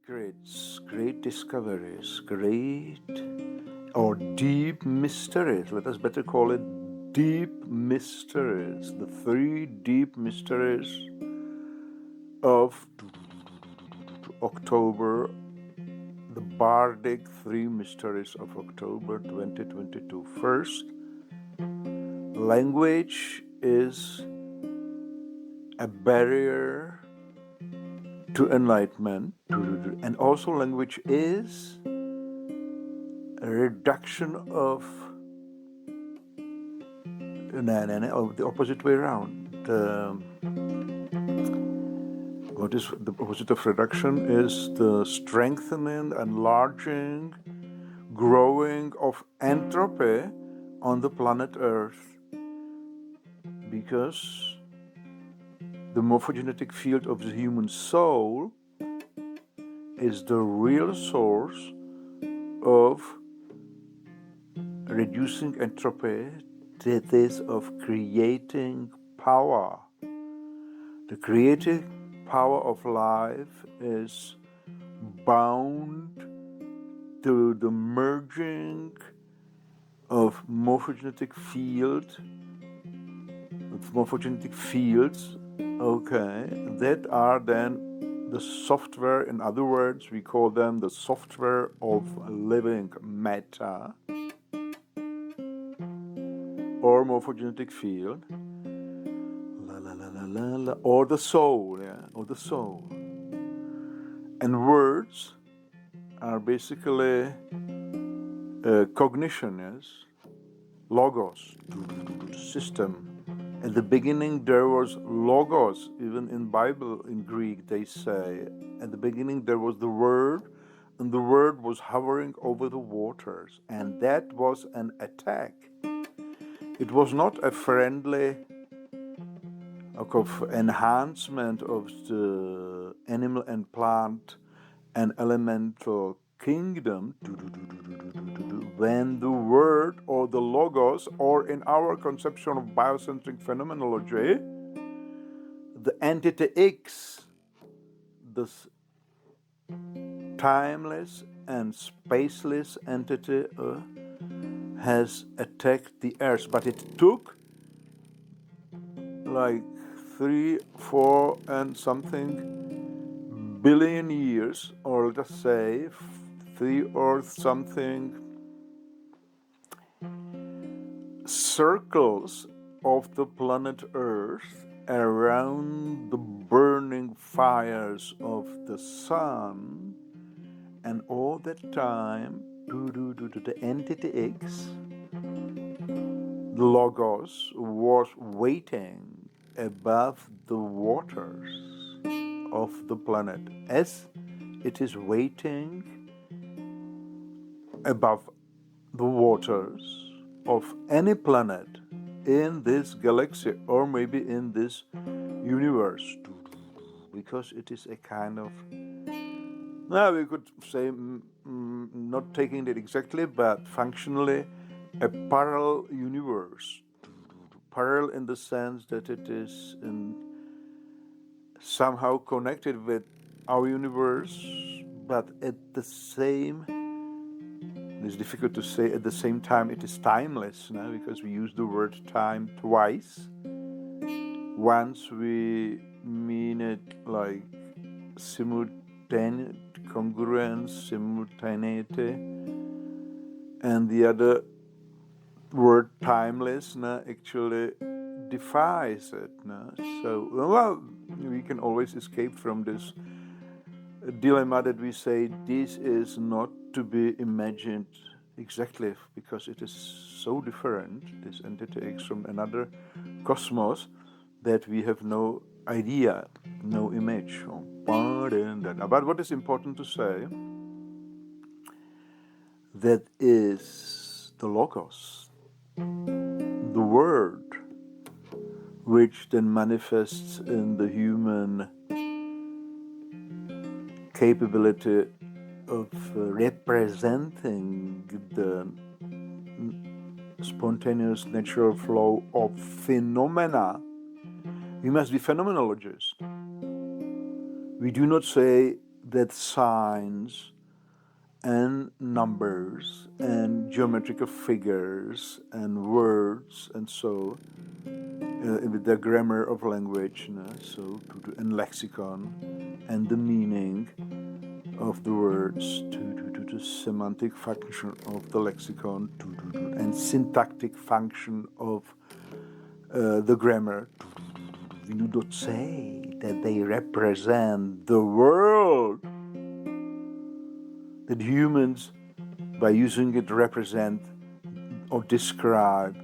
secrets, great discoveries, great or deep mysteries. Let us better call it deep mysteries. The three deep mysteries of October, the bardic three mysteries of October 2022. First, language is a barrier to enlightenment, and also language is a reduction of the opposite way around. What is the opposite of reduction is the strengthening, enlarging, growing of entropy on the planet Earth, because the morphogenetic field of the human soul is the real source of reducing entropy, that is, of creating power. The creative power of life is bound to the merging of morphogenetic fields, that are then the software. In other words, we call them the software of living matter or morphogenetic field, or the soul, or the soul. And words are basically cognition, yes, logos, system. At the beginning there was logos. Even in Bible, in Greek, they say at the beginning there was the word, and the word was hovering over the waters, and that was an attack. It was not a friendly enhancement of the animal and plant and elemental kingdom, when the word or the logos, or in our conception of biocentric phenomenology, the entity X, this timeless and spaceless entity, has attacked the earth. But it took like 3, 4 and something billion years, or let us say 3 or something circles of the planet Earth around the burning fires of the sun, and all that time the entity X, the logos, was waiting above the waters of the planet, as it is waiting above the waters of any planet in this galaxy, or maybe in this universe, because it is a kind of, now we could say, not taking it exactly, but functionally a parallel universe. Parallel in the sense that it is somehow connected with our universe, but at the same, it's difficult to say, at the same time it is timeless, because we use the word time twice. Once we mean it like simultaneous, congruence, simultaneity, and the other word timeless actually defies it. So, well, we can always escape from this dilemma that we say this is not to be imagined exactly, because it is so different, this entity X, from another cosmos, that we have no idea, no image. But what is important to say, that is the logos, the word, which then manifests in the human capability of representing the spontaneous natural flow of phenomena. We must be phenomenologists. We do not say that signs and numbers and geometrical figures and words and so with the grammar of language, and lexicon and the meaning of the words to the semantic function of the lexicon and syntactic function of the grammar. We do not say that they represent the world, that humans, by using it, represent or describe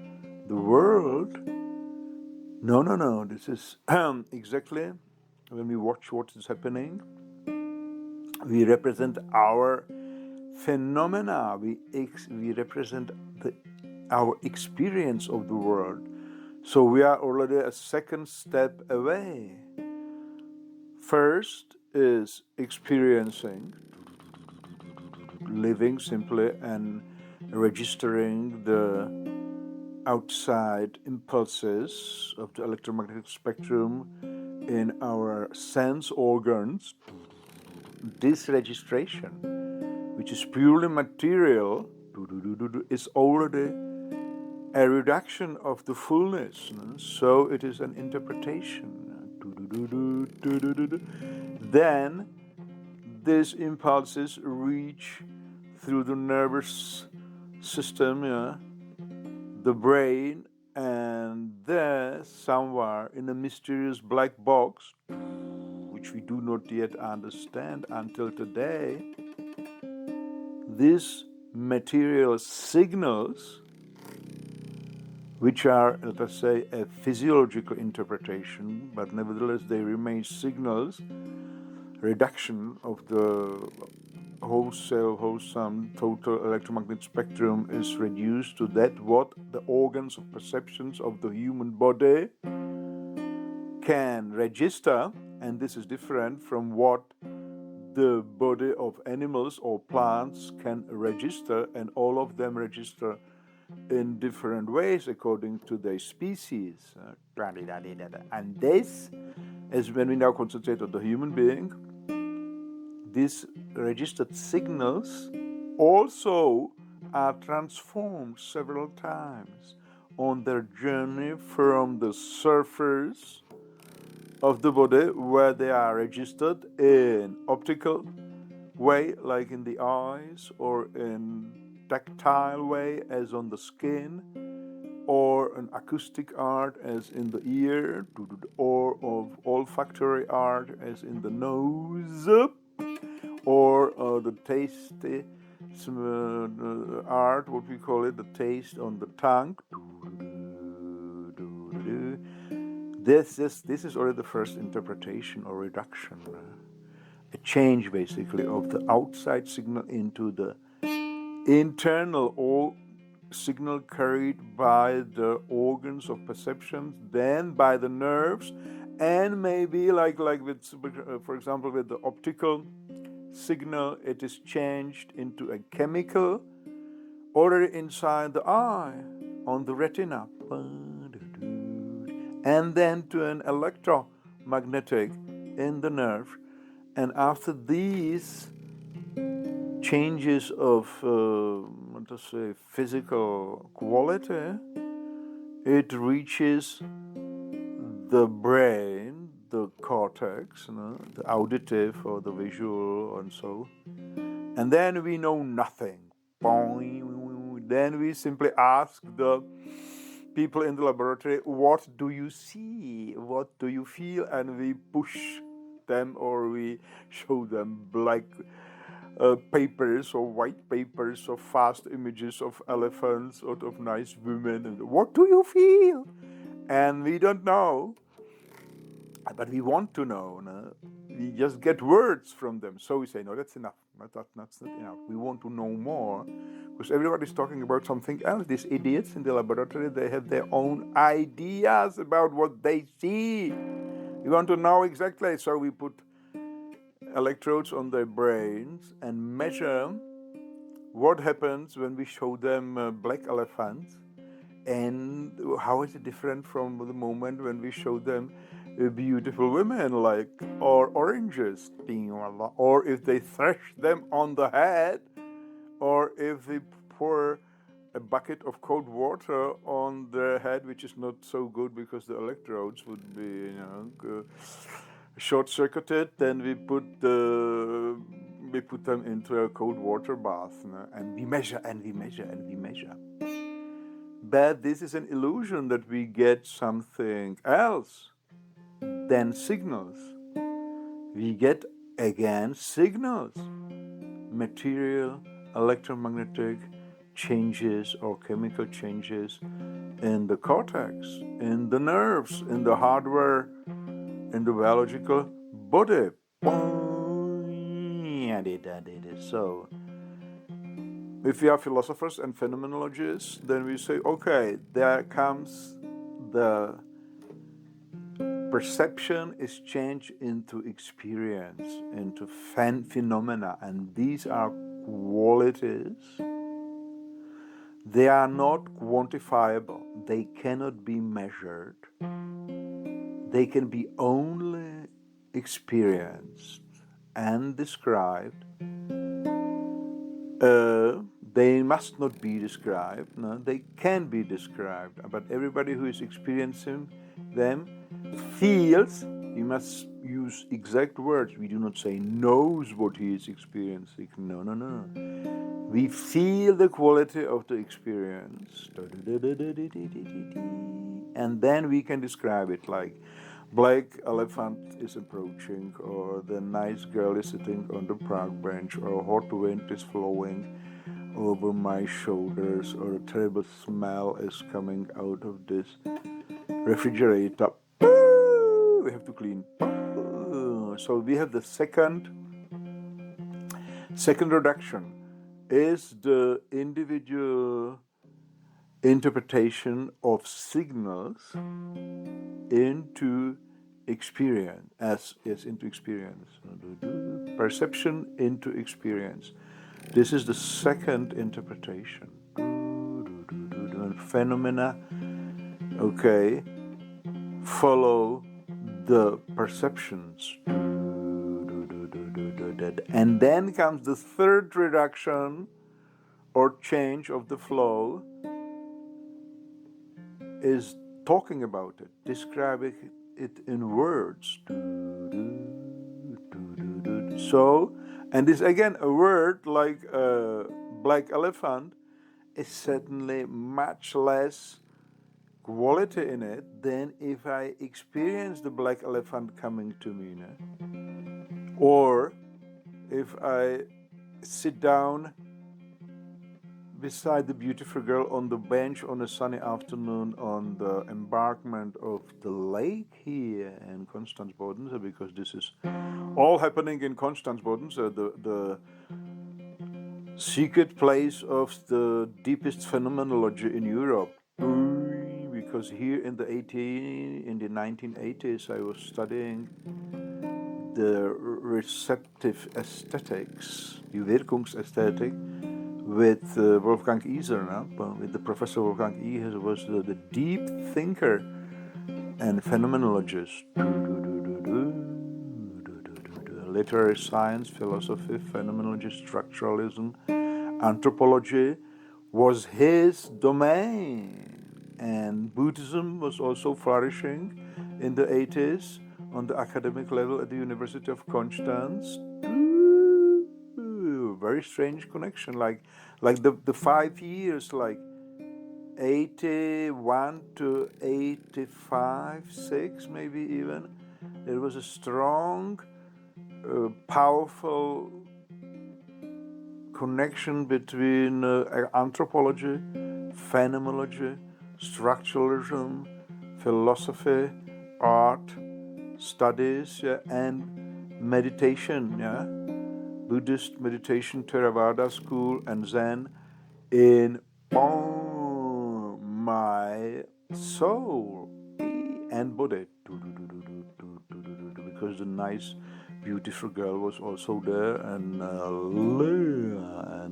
the world. No. This is exactly when we watch what is happening. We represent our phenomena. We represent our experience of the world. So we are already a second step away. First is experiencing, living simply and registering the outside impulses of the electromagnetic spectrum in our sense organs. This registration, which is purely material, is already a reduction of the fullness. So it is an interpretation. Then these impulses reach through the nervous system, the brain, and there somewhere in a mysterious black box, which we do not yet understand until today, these material signals, which are, let us say, a physiological interpretation, but nevertheless they remain signals, reduction of the wholesome total electromagnetic spectrum is reduced to that what the organs of perceptions of the human body can register, and this is different from what the body of animals or plants can register, and all of them register in different ways according to their species. And this is when we now concentrate on the human being. These registered signals also are transformed several times on their journey from the surface of the body, where they are registered in optical way, like in the eyes, or in tactile way, as on the skin, or an acoustic art, as in the ear, or of olfactory art, as in the nose, or the tasty art, what we call it, the taste on the tongue. This is already the first interpretation or reduction, a change basically of the outside signal into the internal or signal carried by the organs of perception, then by the nerves, and maybe like with, for example, with the optical signal, it is changed into a chemical already inside the eye on the retina, and then to an electromagnetic in the nerve. And after these changes of let us say physical quality, it reaches the brain, the cortex, the auditive or the visual, and so. And then we know nothing. Then we simply ask the people in the laboratory, what do you see? What do you feel? And we push them, or we show them black papers or white papers of fast images of elephants or of nice women. And what do you feel? And we don't know, but we want to know. No? We just get words from them. So we say, no, that's enough. That's not enough. We want to know more. Because everybody's talking about something else. These idiots in the laboratory, they have their own ideas about what they see. We want to know exactly. So we put electrodes on their brains and measure what happens when we show them black elephants, and how is it different from the moment when we show them beautiful women, like, or oranges, or if they thresh them on the head, or if they pour a bucket of cold water on their head, which is not so good because the electrodes would be, short-circuited. Then we put them into a cold water bath, and we measure and we measure and we measure. But this is an illusion that we get something else than signals. We get again signals, material, electromagnetic changes or chemical changes in the cortex, in the nerves, in the hardware, in the biological body. So, if we are philosophers and phenomenologists, then we say, okay, there comes the perception is changed into experience, into phenomena, and these are qualities. They are not quantifiable. They cannot be measured. They can be only experienced and described. They must not be described. No, they can be described. But everybody who is experiencing them feels. We must use exact words. We do not say knows what he is experiencing. No, no, no. We feel the quality of the experience. And then we can describe it like black elephant is approaching, or the nice girl is sitting on the park bench, or a hot wind is flowing over my shoulders, or a terrible smell is coming out of this refrigerator. We have to clean. So we have the second reduction is the individual interpretation of signals into experience, into experience. Perception into experience. This is the second interpretation. Phenomena, okay, follow the perceptions. And then comes the third reduction or change of the flow, is talking about it, describing it in words. So, and this again, a word like black elephant is certainly much less quality in it than if I experience the black elephant coming to me. Or if I sit down beside the beautiful girl on the bench on a sunny afternoon on the embankment of the lake here in Konstanz-Bodense, because this is all happening in Konstanz-Bodense, the secret place of the deepest phenomenology in Europe. Because here in the 1980s, I was studying the receptive aesthetics, die Wirkungsästhetik, with Wolfgang Iser, with the Professor Wolfgang Iser was the deep thinker and phenomenologist. Literary science, philosophy, phenomenology, structuralism, anthropology was his domain. And Buddhism was also flourishing in the 80s on the academic level at the University of Constance. Very strange connection, like the 5 years, like 81 to 85, 6 maybe even. There was a strong, powerful connection between anthropology, phenomenology, structuralism, philosophy, art, studies, and meditation, Buddhist meditation, Theravada school, and Zen in my soul and body. Because the nice, beautiful girl was also there, and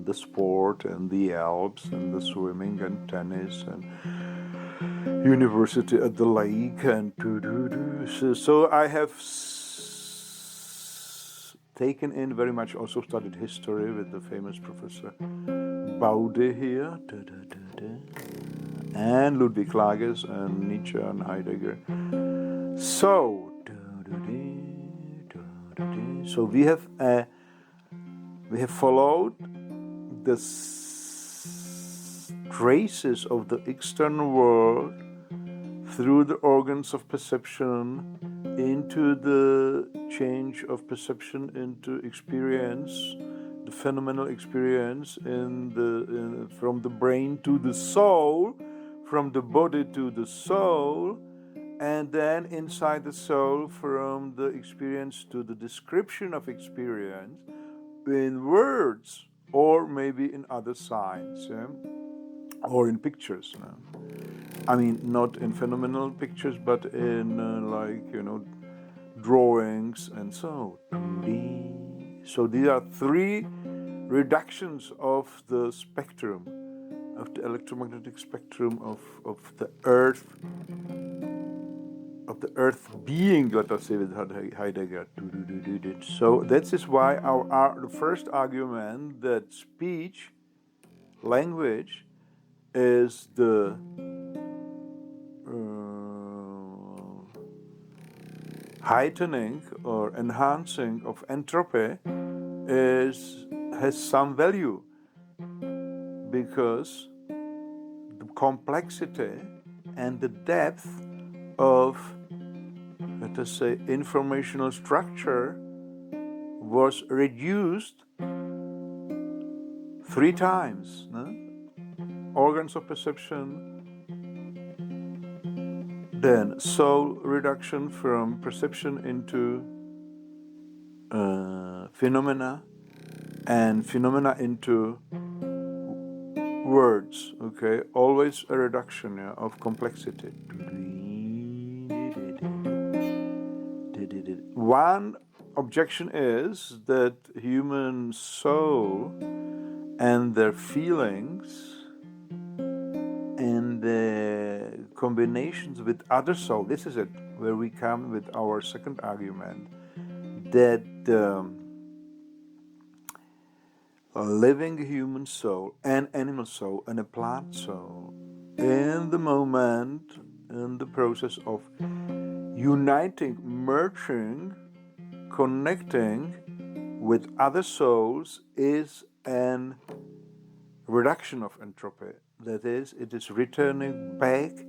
the sport, and the Alps, and the swimming, and tennis, and university at the lake, and so I have taken in very much, also studied history with the famous professor Baude here, and Ludwig Klages and Nietzsche and Heidegger. So we have followed the traces of the external world through the organs of perception into the change of perception into experience, the phenomenal experience from the brain to the soul, from the body to the soul, and then inside the soul from the experience to the description of experience in words or maybe in other signs, or in pictures. I mean, not in phenomenal pictures, but in drawings and so. So these are three reductions of the spectrum, of the electromagnetic spectrum of the Earth, of the Earth being, let us say with Heidegger. So that is why the first argument that speech, language, is the heightening or enhancing of entropy has some value, because the complexity and the depth of, let us say, informational structure was reduced 3 times. No? Organs of perception, then soul reduction from perception into phenomena, and phenomena into words. Okay, always a reduction of complexity. One objection is that human soul and their feelings and the combinations with other soul, this is it, where we come with our second argument, that a living human soul, an animal soul, and a plant soul, in the moment, in the process of uniting, merging, connecting with other souls, is an reduction of entropy. That is, it is returning back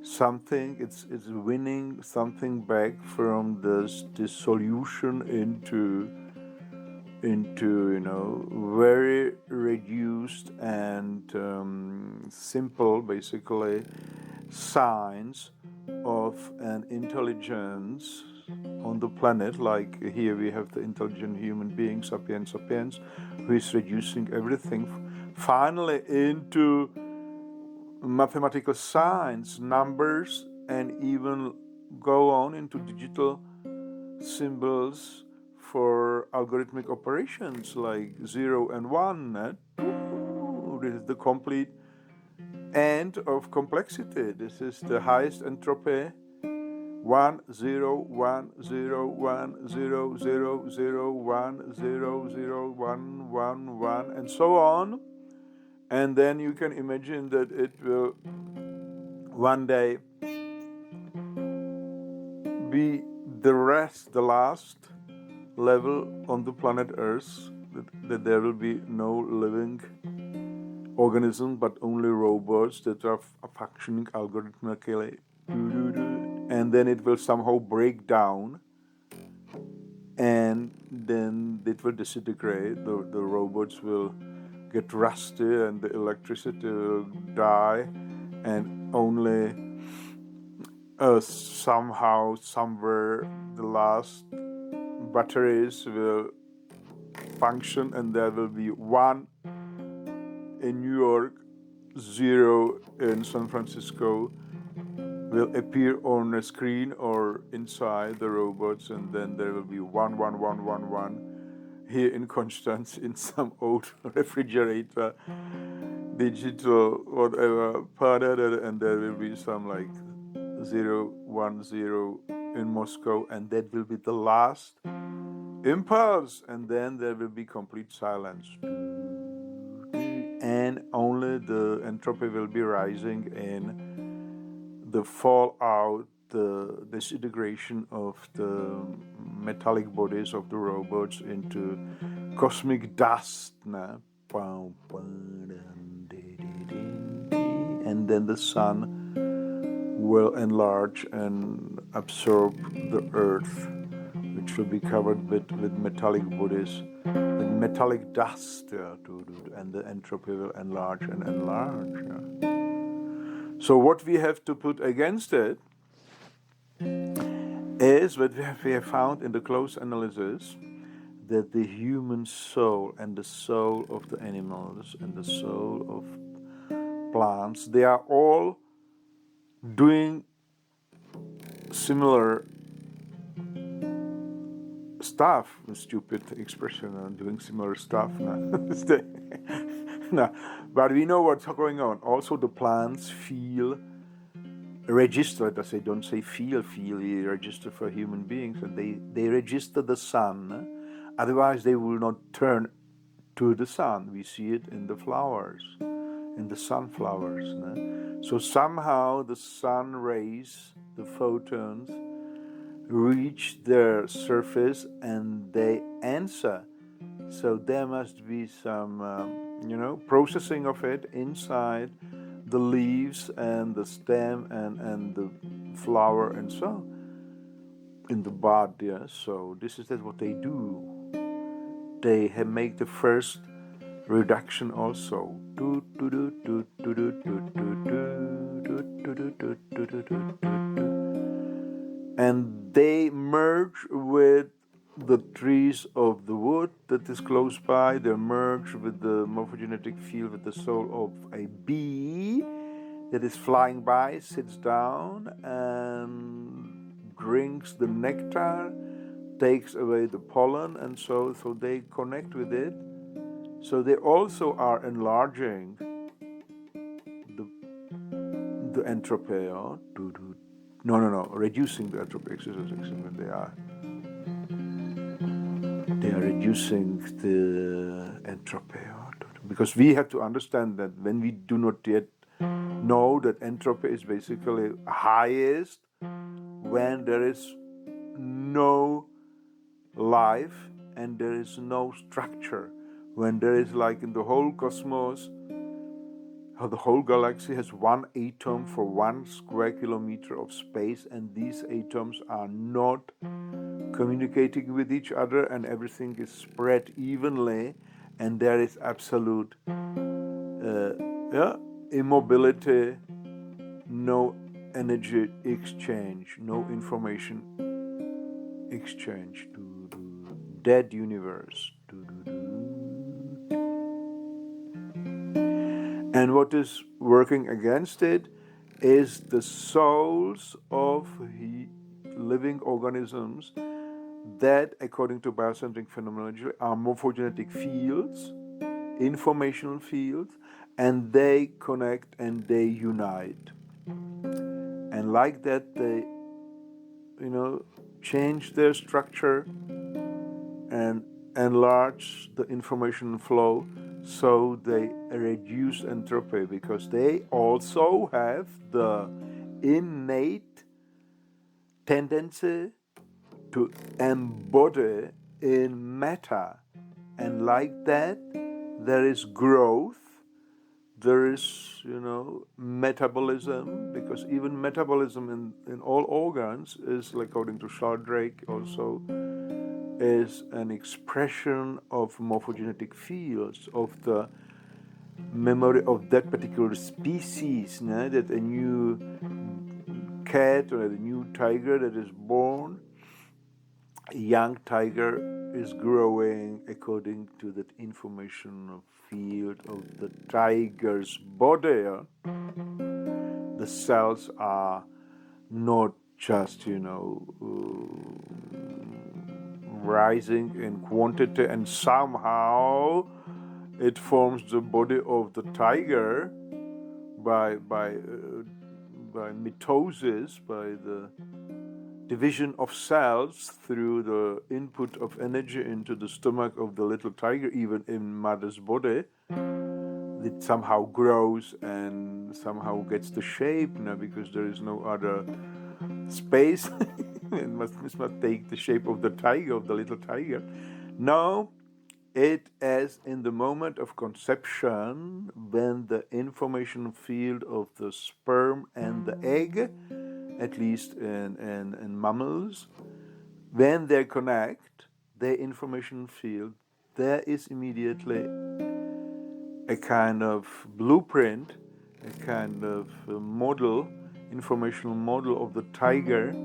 something, it's winning something back from this dissolution into very reduced and simple, basically, signs of an intelligence on the planet. Like here we have the intelligent human being, sapiens, who is reducing everything finally into mathematical signs, numbers, and even go on into digital symbols for algorithmic operations like 0 and 1. This is the complete end of complexity. This is the highest entropy. 1 0 1 0 1 0 0 0 1 0 0 1 1 1, and so on. And then you can imagine that it will one day be the last level on the planet Earth, that there will be no living organism but only robots that are functioning algorithmically. And then it will somehow break down, and then it will disintegrate. The robots will get rusty and the electricity will die, and only somehow, somewhere, the last batteries will function, and there will be 1 in New York, 0 in San Francisco, will appear on a screen or inside the robots, and then there will be 1 1 1 1 1 here in Constance in some old refrigerator. digital whatever pattern, and there will be some like 010 in Moscow, and that will be the last impulse, and then there will be complete silence, and only the entropy will be rising in the fallout, the disintegration of the metallic bodies of the robots into cosmic dust, and then the sun will enlarge and absorb the earth, which will be covered with metallic bodies, with metallic dust, and the entropy will enlarge and enlarge. So what we have to put against it is what we have found in the close analysis, that the human soul and the soul of the animals and the soul of plants, they are all doing similar stuff. A stupid expression, doing similar stuff. No, but we know what's going on. Also, the plants feel, register. Let us say, don't say feel. We register for human beings, and they register the sun. Otherwise, they will not turn to the sun. We see it in the flowers, in the sunflowers. So somehow the sun rays, the photons, reach their surface and they answer. So there must be some, processing of it inside the leaves and the stem and the flower and so in the bud. So this is what they do. They make the first reduction also. And they merge with the trees of the wood that is close by. They merge with the morphogenetic field, with the soul of a bee that is flying by, sits down and drinks the nectar, takes away the pollen, and so they connect with it. So they also are enlarging the entropy, reducing the entropy. They are reducing the entropy, because we have to understand that when we do not yet know that entropy is basically highest when there is no life and there is no structure, when there is, like in the whole cosmos, how the whole galaxy has one atom for 1 square kilometer of space, and these atoms are not communicating with each other, and everything is spread evenly, and there is absolute immobility, no energy exchange, no information exchange, to dead universe. And what is working against it is the souls of living organisms that, according to biocentric phenomenology, are morphogenetic fields, informational fields, and they connect and they unite. And like that, they, change their structure and enlarge the information flow, so they reduce entropy, because they also have the innate tendency to embody in matter. And like that, there is growth, there is, metabolism, because even metabolism in all organs is, according to Sheldrake also, is an expression of morphogenetic fields, of the memory of that particular species, that a new cat or a new tiger that is born, a young tiger is growing according to that information field of the tiger's body. The cells are not just, rising in quantity and somehow it forms the body of the tiger by mitosis, by the division of cells through the input of energy into the stomach of the little tiger, even in mother's body. It somehow grows and somehow gets the shape, because there is no other space. it must take the shape of the tiger, of the little tiger. No, it is in the moment of conception, when the information field of the sperm and the egg, at least in mammals, when they connect, their information field, there is immediately a kind of blueprint, a kind of model, informational model of the tiger,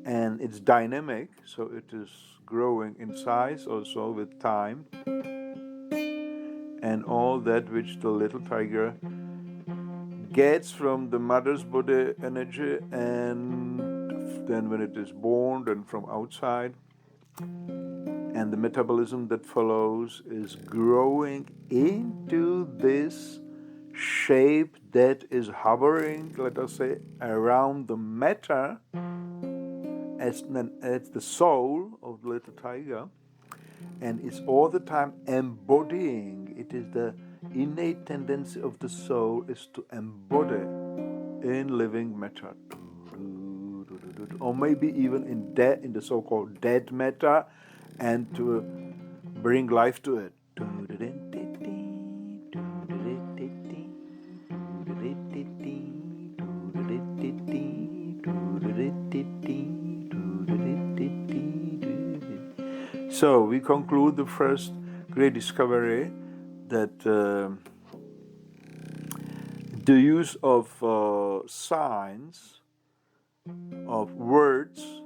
and it's dynamic, so it is growing in size also with time, and all that which the little tiger gets from the mother's body energy, and then when it is born, then from outside, and the metabolism that follows is growing into this shape that is hovering, let us say, around the matter as the soul of the little tiger, and it's all the time embodying. It is the innate tendency of the soul is to embody in living matter, or maybe even in the so-called dead matter, and to bring life to it. So we conclude the first great discovery that the use of signs, of words,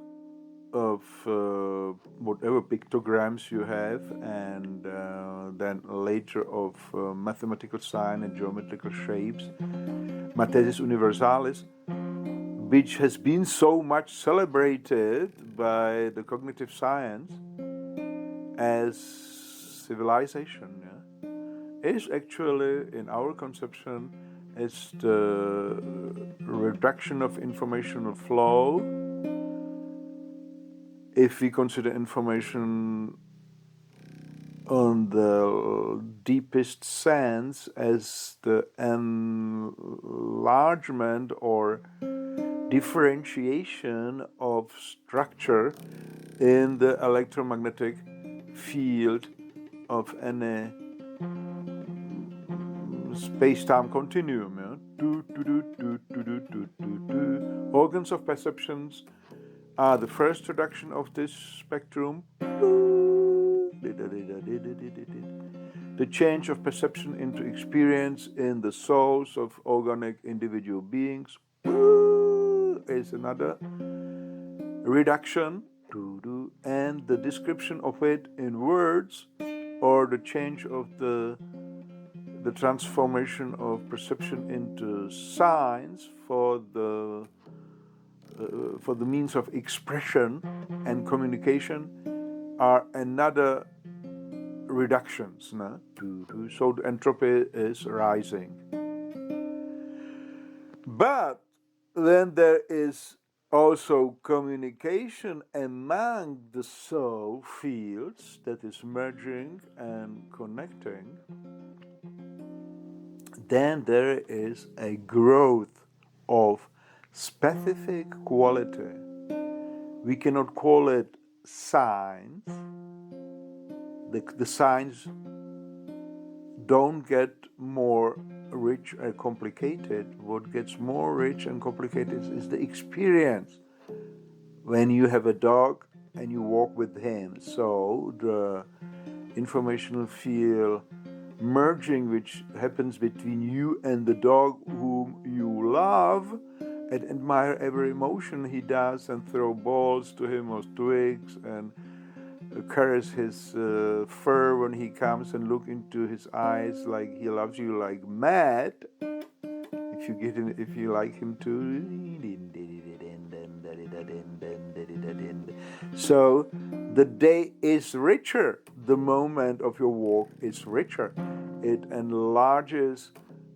of whatever pictograms you have, and then later of mathematical sign and geometrical shapes, Mathesis Universalis, which has been so much celebrated by the cognitive science as civilization, is actually, in our conception, is the reduction of informational flow. If we consider information on the deepest sense as the enlargement or differentiation of structure in the electromagnetic field of any space-time continuum. Organs of perceptions are the first reduction of this spectrum. The change of perception into experience in the souls of organic individual beings is another reduction. And the description of it in words, or the change of the transformation of perception into signs for the means of expression and communication, are another reductions. So the entropy is rising. But then there is also communication among the soul fields that is merging and connecting. Then there is a growth of specific quality. We cannot call it signs. The signs don't get more rich and complicated. What gets more rich and complicated is the experience. When you have a dog and you walk with him, so the informational field merging which happens between you and the dog whom you love and admire every emotion he does, and throw balls to him or twigs, and caress his fur when he comes, and look into his eyes like he loves you like mad. If you like him too. So the day is richer the moment of your walk is richer. It enlarges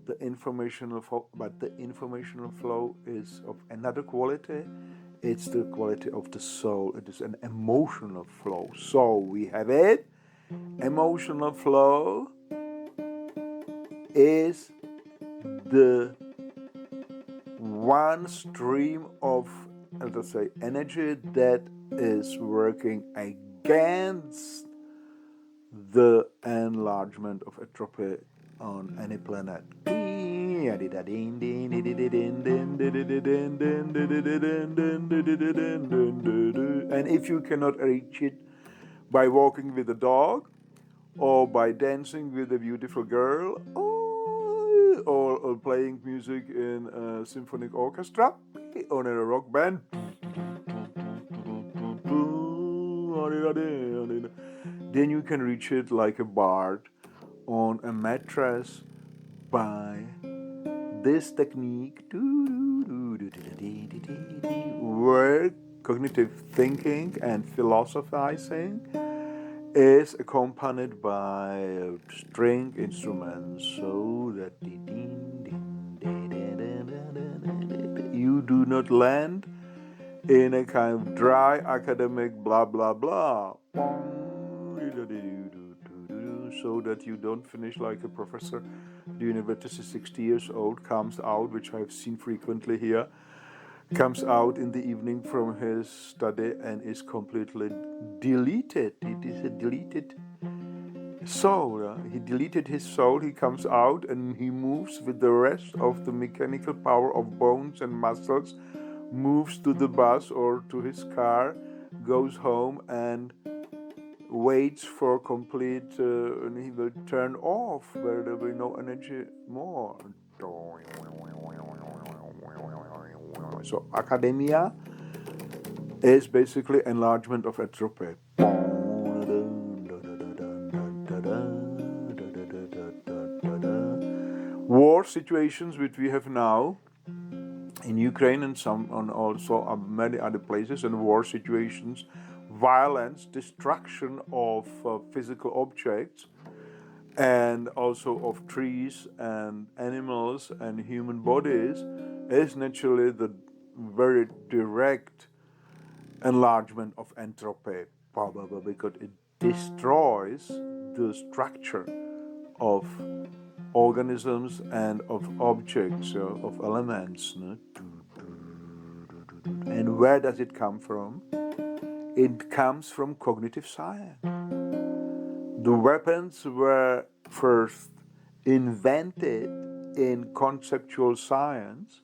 the informational flow, but the informational flow is of another quality. It's the quality of the soul. It is an emotional flow. So we have it. Emotional flow is the one stream of, let's say, energy that is working against the enlargement of entropy on any planet. And if you cannot reach it by walking with a dog, or by dancing with a beautiful girl, or playing music in a symphonic orchestra, or in a rock band, then you can reach it like a bard on a mattress by this technique, where cognitive thinking and philosophizing is accompanied by string instruments, so that you do not land in a kind of dry academic blah blah blah, so that you don't finish like a professor. The university 60 years old comes out, which I've seen frequently here, comes out in the evening from his study and is completely deleted. It is a deleted soul. He deleted his soul. He comes out and he moves with the rest of the mechanical power of bones and muscles, moves to the bus or to his car, goes home and waits for complete, and he will turn off where there will be no energy more. So academia is basically enlargement of entropy. War situations which we have now in Ukraine and some and also many other places, and war situations, violence, destruction of physical objects, and also of trees and animals and human bodies, is naturally the very direct enlargement of entropy, because it destroys the structure of organisms and of objects, of elements. And where does it come from? It comes from cognitive science. The weapons were first invented in conceptual science,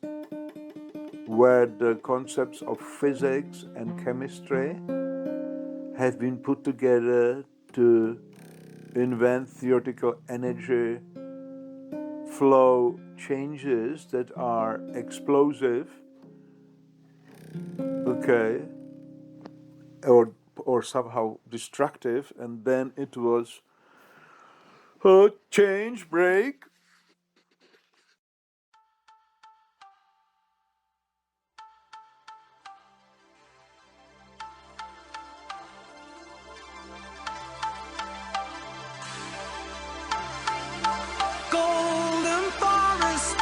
where the concepts of physics and chemistry have been put together to invent theoretical energy flow changes that are explosive, okay, or somehow destructive, and then it was a change break. Golden forest,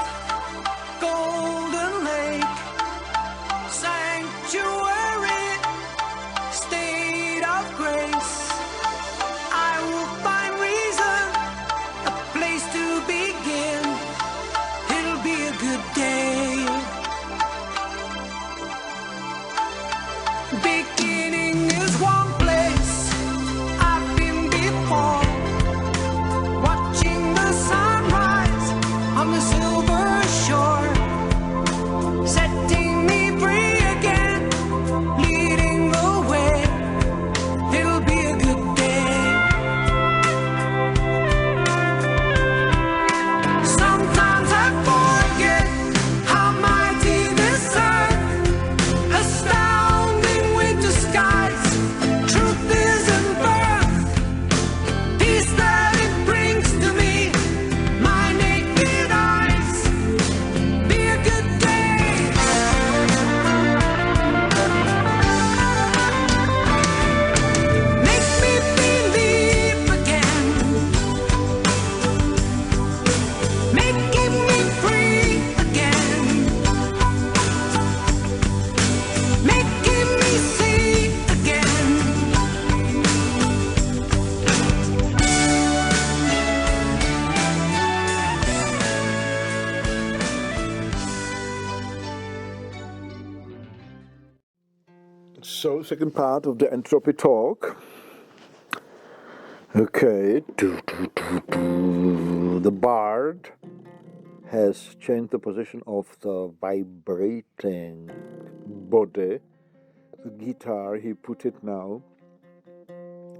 golden lake, sanctuary, state of grace. I will find reason, a place to be So, second part of the entropy talk. Okay. The bard has changed the position of the vibrating body. The guitar, he put it now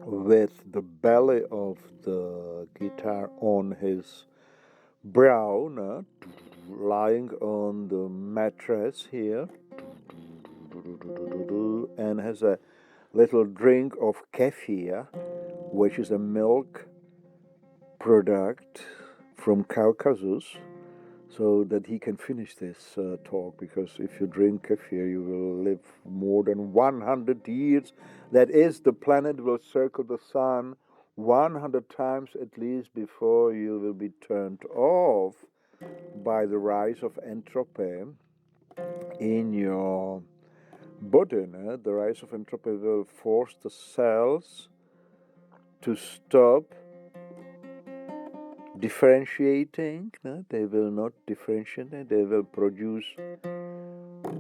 with the belly of the guitar on his brow, no? Lying on the mattress here, and has a little drink of kefir, which is a milk product from Caucasus, so that he can finish this talk, because if you drink kefir, you will live more than 100 years. That is, the planet will circle the sun 100 times at least before you will be turned off by the rise of entropy in your body. No? The rise of entropy will force the cells to stop differentiating. No? They will not differentiate, they will produce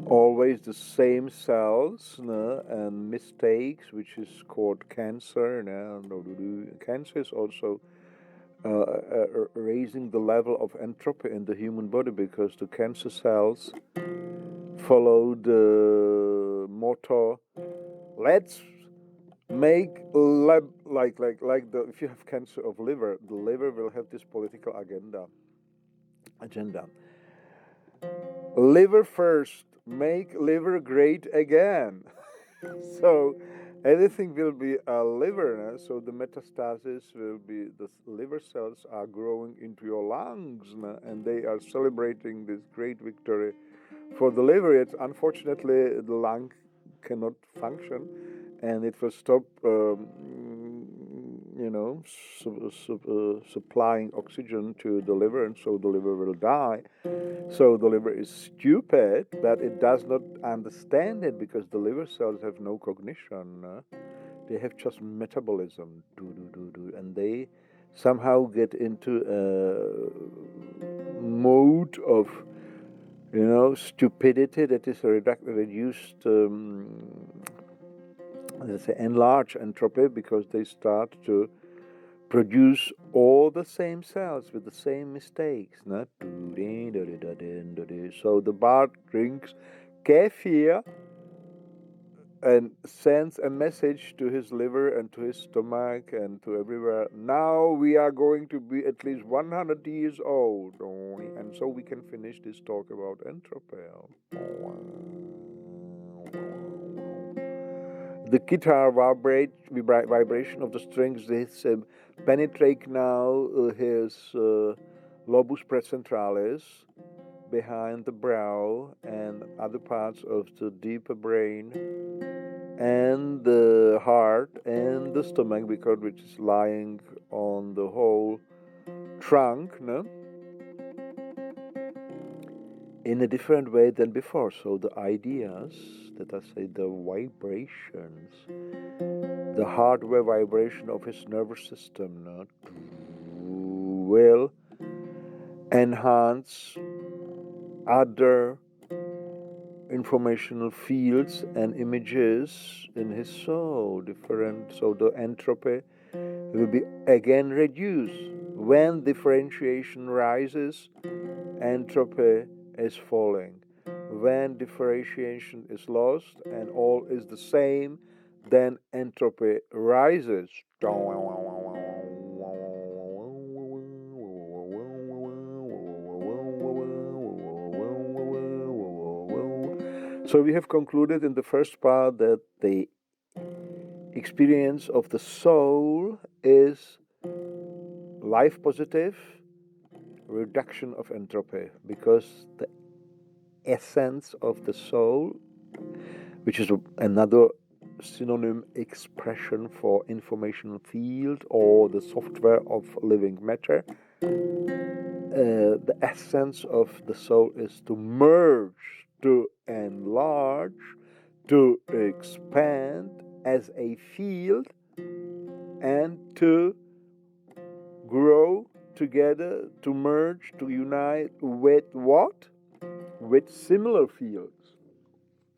always the same cells, no? And mistakes, which is called cancer. No? Cancer is also raising the level of entropy in the human body, because the cancer cells follow the motto, let's make like the, if you have cancer of liver, the liver will have this political agenda. Liver first, make liver great again. So everything will be a liver. So the metastasis will be, the liver cells are growing into your lungs, and they are celebrating this great victory for the liver. Yet unfortunately the lung cannot function, and it will stop supplying oxygen to the liver, and so the liver will die. So the liver is stupid, but it does not understand it, because the liver cells have no cognition. They have just metabolism, and they somehow get into a mode of stupidity that is reduced, let's say, enlarged entropy, because they start to produce all the same cells with the same mistakes. No? So the bard drinks kefir and sends a message to his liver and to his stomach and to everywhere. Now we are going to be at least 100 years old, and so we can finish this talk about entropy. The guitar vibration of the strings is penetrate now his lobus praecentralis behind the brow and other parts of the deeper brain, and the heart and the stomach, because which is lying on the whole trunk, no? In a different way than before. So the ideas, that I say, the vibrations, the hardware vibration of his nervous system, no? Will enhance other informational fields and images in his soul, different. So the entropy will be again reduced. When differentiation rises, entropy is falling. When differentiation is lost and all is the same, then entropy rises. So we have concluded in the first part that the experience of the soul is life positive reduction of entropy, because the essence of the soul, which is another synonym expression for informational field or the software of living matter, the essence of the soul is to merge, to enlarge, to expand as a field, and to grow together, to merge, to unite with what? With similar fields.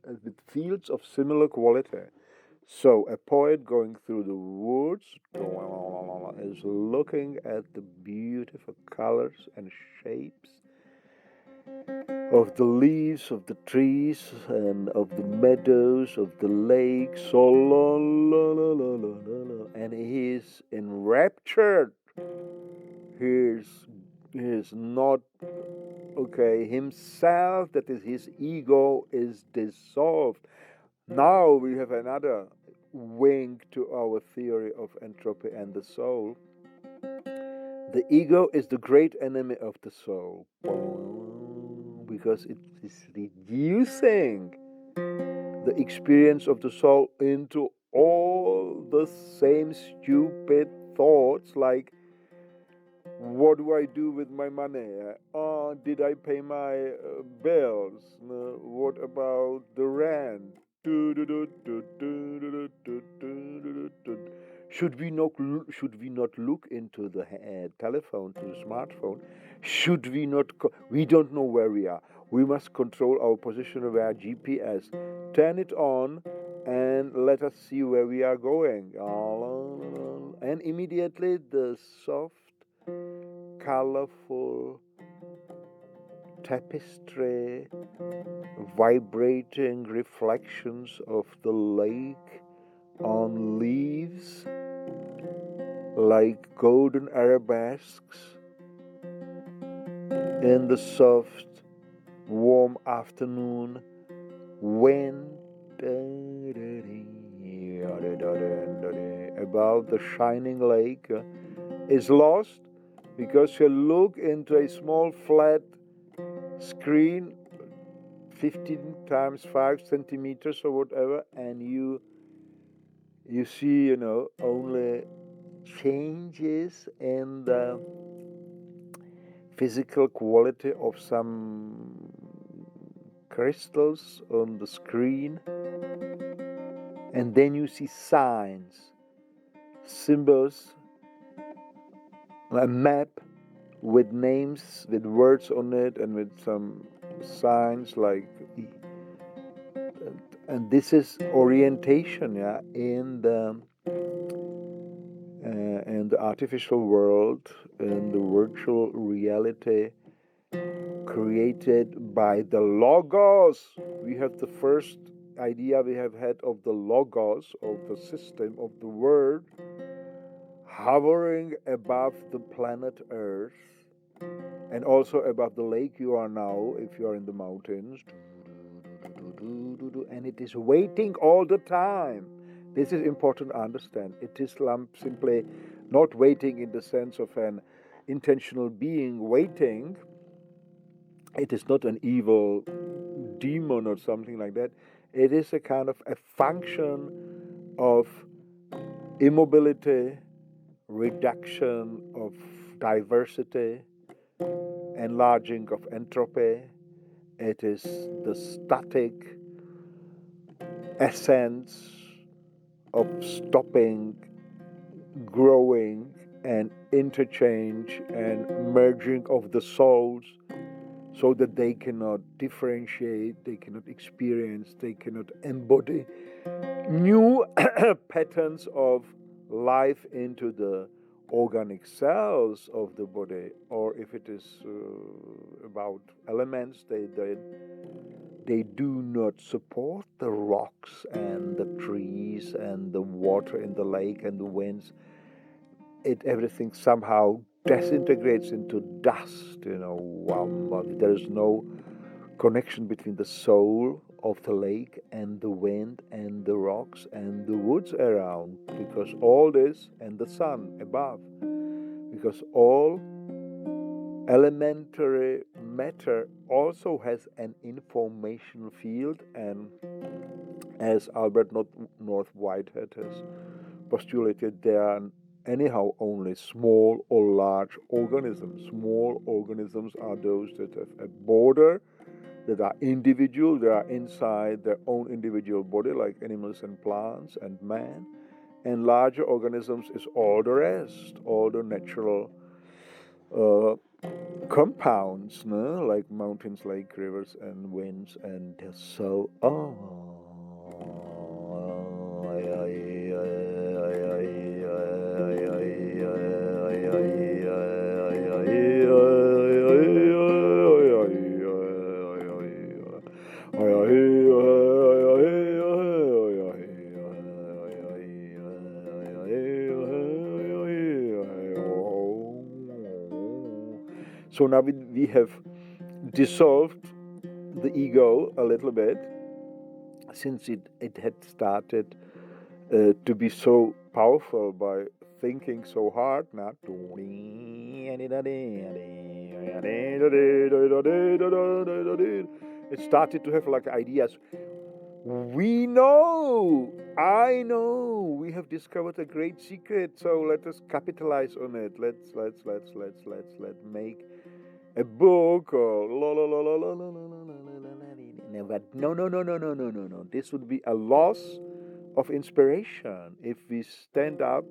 with fields of similar quality. So a poet going through the woods is looking at the beautiful colors and shapes of the leaves of the trees and of the meadows of the lakes, and he is enraptured. He is not okay himself. That is, his ego is dissolved. Now we have another wing to our theory of entropy and the soul. The ego is the great enemy of the soul because it is reducing the experience of the soul into all the same stupid thoughts like, what do I do with my money? Did I pay my bills? What about the rent? Should we not look into the telephone, to the smartphone? Should we not? We don't know where we are. We must control our position with our GPS. Turn it on and let us see where we are going. And immediately the soft, colorful tapestry, vibrating reflections of the lake on leaves like golden arabesques in the soft, warm afternoon wind above the shining lake is lost because you look into a small flat screen 15 times 5 centimeters or whatever, and you see only changes in the physical quality of some crystals on the screen, and then you see signs, symbols, a map with names, with words on it, and with some signs like, and this is orientation, in the artificial world, in the virtual reality created by the logos. We have the first idea we have had of the logos, of the system of the world, hovering above the planet Earth and also above the lake you are now, if you are in the mountains, and it is waiting all the time. This is important to understand. It is simply not waiting in the sense of an intentional being waiting. It is not an evil demon or something like that. It is a kind of a function of immobility, reduction of diversity, enlarging of entropy. It is the static essence of stopping, growing, and interchange and merging of the souls so that they cannot differentiate, they cannot experience, they cannot embody new patterns of life into the organic cells of the body, or if it is about elements, they do not support the rocks and the trees and the water in the lake and the winds. Everything somehow disintegrates into dust. There is no connection between the soul of the lake and the wind and the rocks and the woods around, because all this, and the sun above, because all elementary matter also has an information field, and as Albert North Whitehead has postulated, there are anyhow only small or large organisms. Small organisms are those that have a border, that are individual, they are inside their own individual body, like animals and plants and man. And larger organisms is all the rest, all the natural compounds, no? Like mountains, like rivers and winds, and so on. So now we have dissolved the ego a little bit, since it had started to be so powerful by thinking so hard. Now it started to have like ideas. We know, I know, we have discovered a great secret, so let us capitalize on it. Let's make a book or no. This would be a loss of inspiration if we stand up,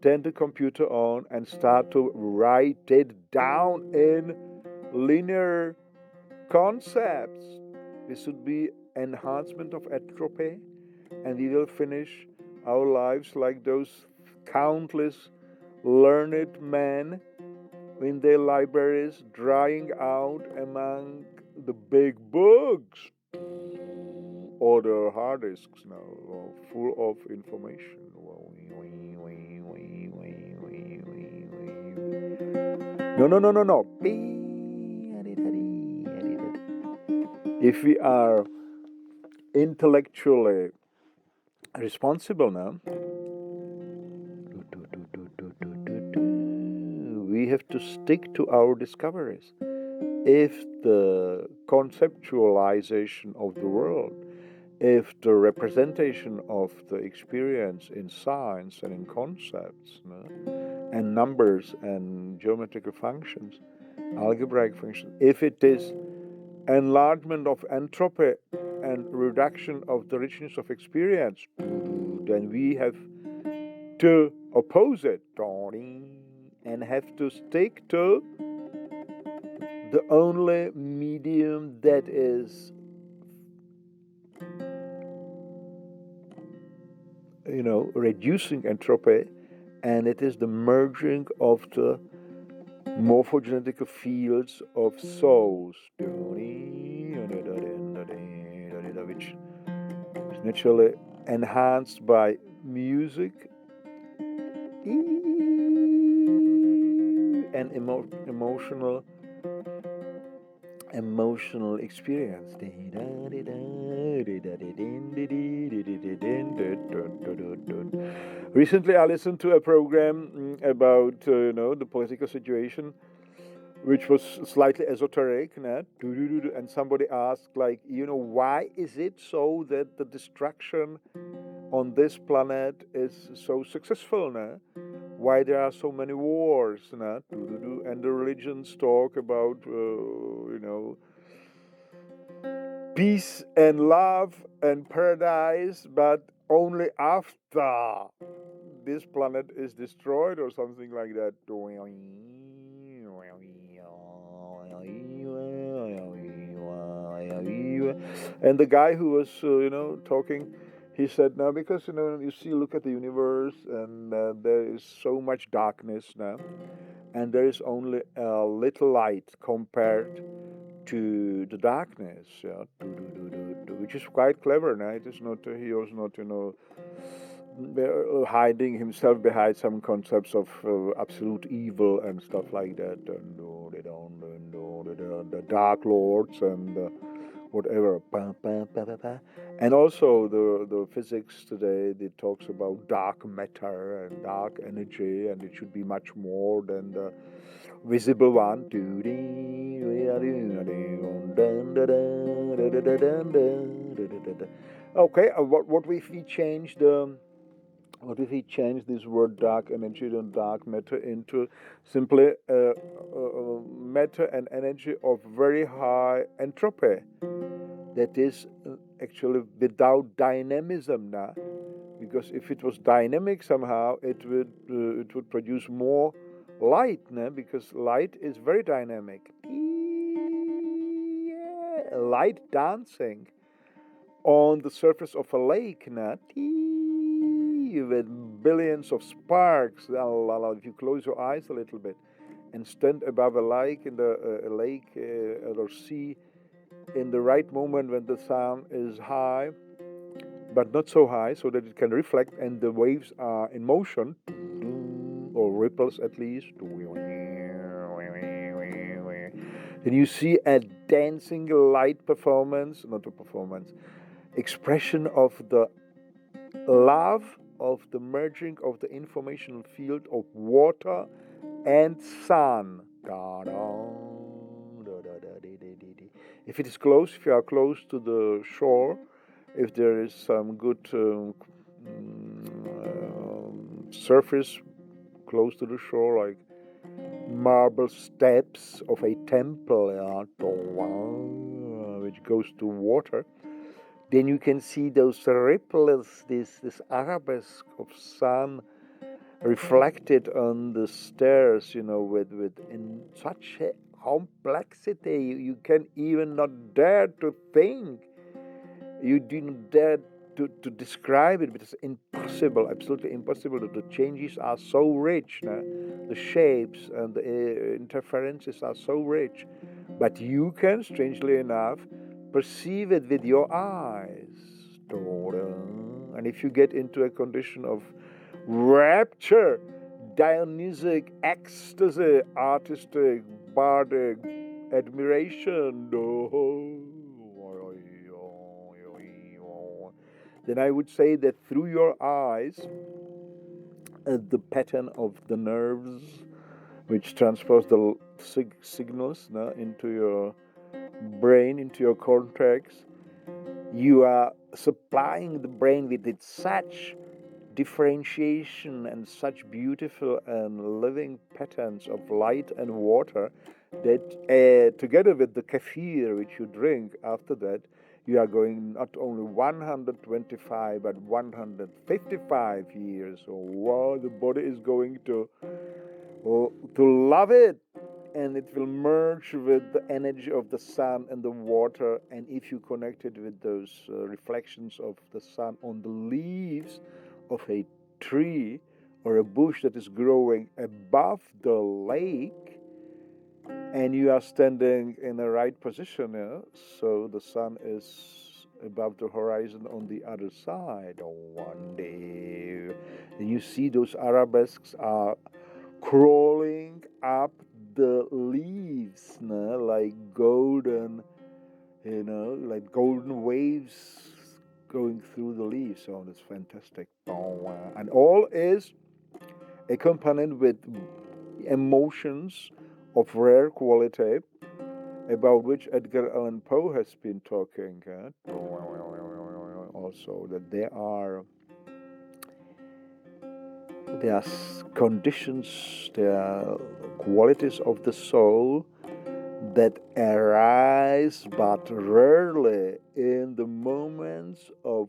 turn the computer on, and start to write it down in linear concepts. This would be enhancement of entropy, and we will finish our lives like those countless learned men in their libraries, drying out among the big books or the hard disks now, full of information. No. If we are intellectually responsible now, we have to stick to our discoveries. If the conceptualization of the world, if the representation of the experience in science and in concepts, and numbers and geometrical functions, algebraic functions, if it is enlargement of entropy and reduction of the richness of experience, then we have to oppose it and have to stick to the only medium that is, reducing entropy, and it is the merging of the morphogenetic fields of souls, which is naturally enhanced by music and emotional experience. Recently, I listened to a program about the political situation, which was slightly esoteric, and somebody asked, like, why is it so that the destruction on this planet is so successful, why there are so many wars, and the religions talk about peace and love and paradise, but only after this planet is destroyed or something like that. And the guy who was talking, he said, now, because look at the universe, and there is so much darkness now, and there is only a little light compared to the darkness, which is quite clever. Now, it is not, he was not hiding himself behind some concepts of absolute evil and stuff like that, and the dark lords and whatever. And also the physics today, it talks about dark matter and dark energy, and it should be much more than the visible one. Okay, what if we change this word dark energy and dark matter into simply matter and energy of very high entropy, that is actually without dynamism now? Because if it was dynamic somehow, it would produce more light, because light is very dynamic. Light dancing on the surface of a lake, with billions of sparks. If you close your eyes a little bit and stand above a lake in the lake or sea in the right moment when the sun is high, but not so high so that it can reflect and the waves are in motion, or ripples at least, then you see a dancing light performance, not a performance, expression of the love of the merging of the informational field of water and sun. If it is close, if you are close to the shore, if there is some good surface close to the shore, like marble steps of a temple, which goes to water, then you can see those ripples, this arabesque of sun reflected on the stairs, with in such a complexity you can even not dare to think. You didn't dare to describe it, because it's impossible, absolutely impossible. The changes are so rich, the shapes and the interferences are so rich, but you can, strangely enough, perceive it with your eyes. And if you get into a condition of rapture, Dionysic ecstasy, artistic, bardic admiration, then I would say that through your eyes, the pattern of the nerves, which transpose the signals into your brain, into your cortex, you are supplying the brain with its such differentiation and such beautiful and living patterns of light and water that together with the kefir which you drink after that, you are going not only 125 but 155 years. So wow, the body is going to love it, and it will merge with the energy of the sun and the water. And if you connect it with those reflections of the sun on the leaves of a tree or a bush that is growing above the lake, and you are standing in the right position, so the sun is above the horizon on the other side, one day, and you see those arabesques are crawling up the leaves, like golden, like golden waves going through the leaves. So that's fantastic. And all is accompanied with emotions of rare quality, about which Edgar Allan Poe has been talking. Also, that there are conditions, there are qualities of the soul that arise but rarely in the moments of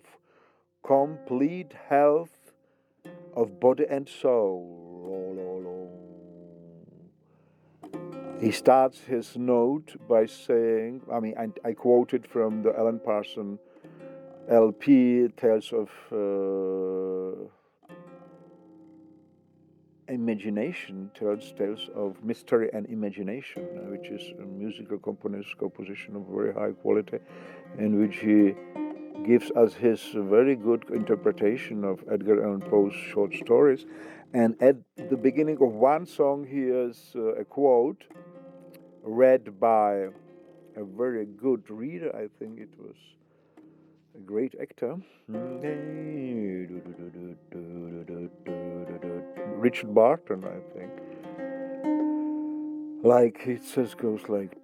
complete health of body and soul. He starts his note by saying, I quoted from the Alan Parsons LP, Tales of Imagination, Tales of Mystery and Imagination, which is a musical composition of very high quality, in which he gives us his very good interpretation of Edgar Allan Poe's short stories. And at the beginning of one song, he has a quote read by a very good reader. I think it was a great actor, Richard Barton, I think. Like it says, goes like.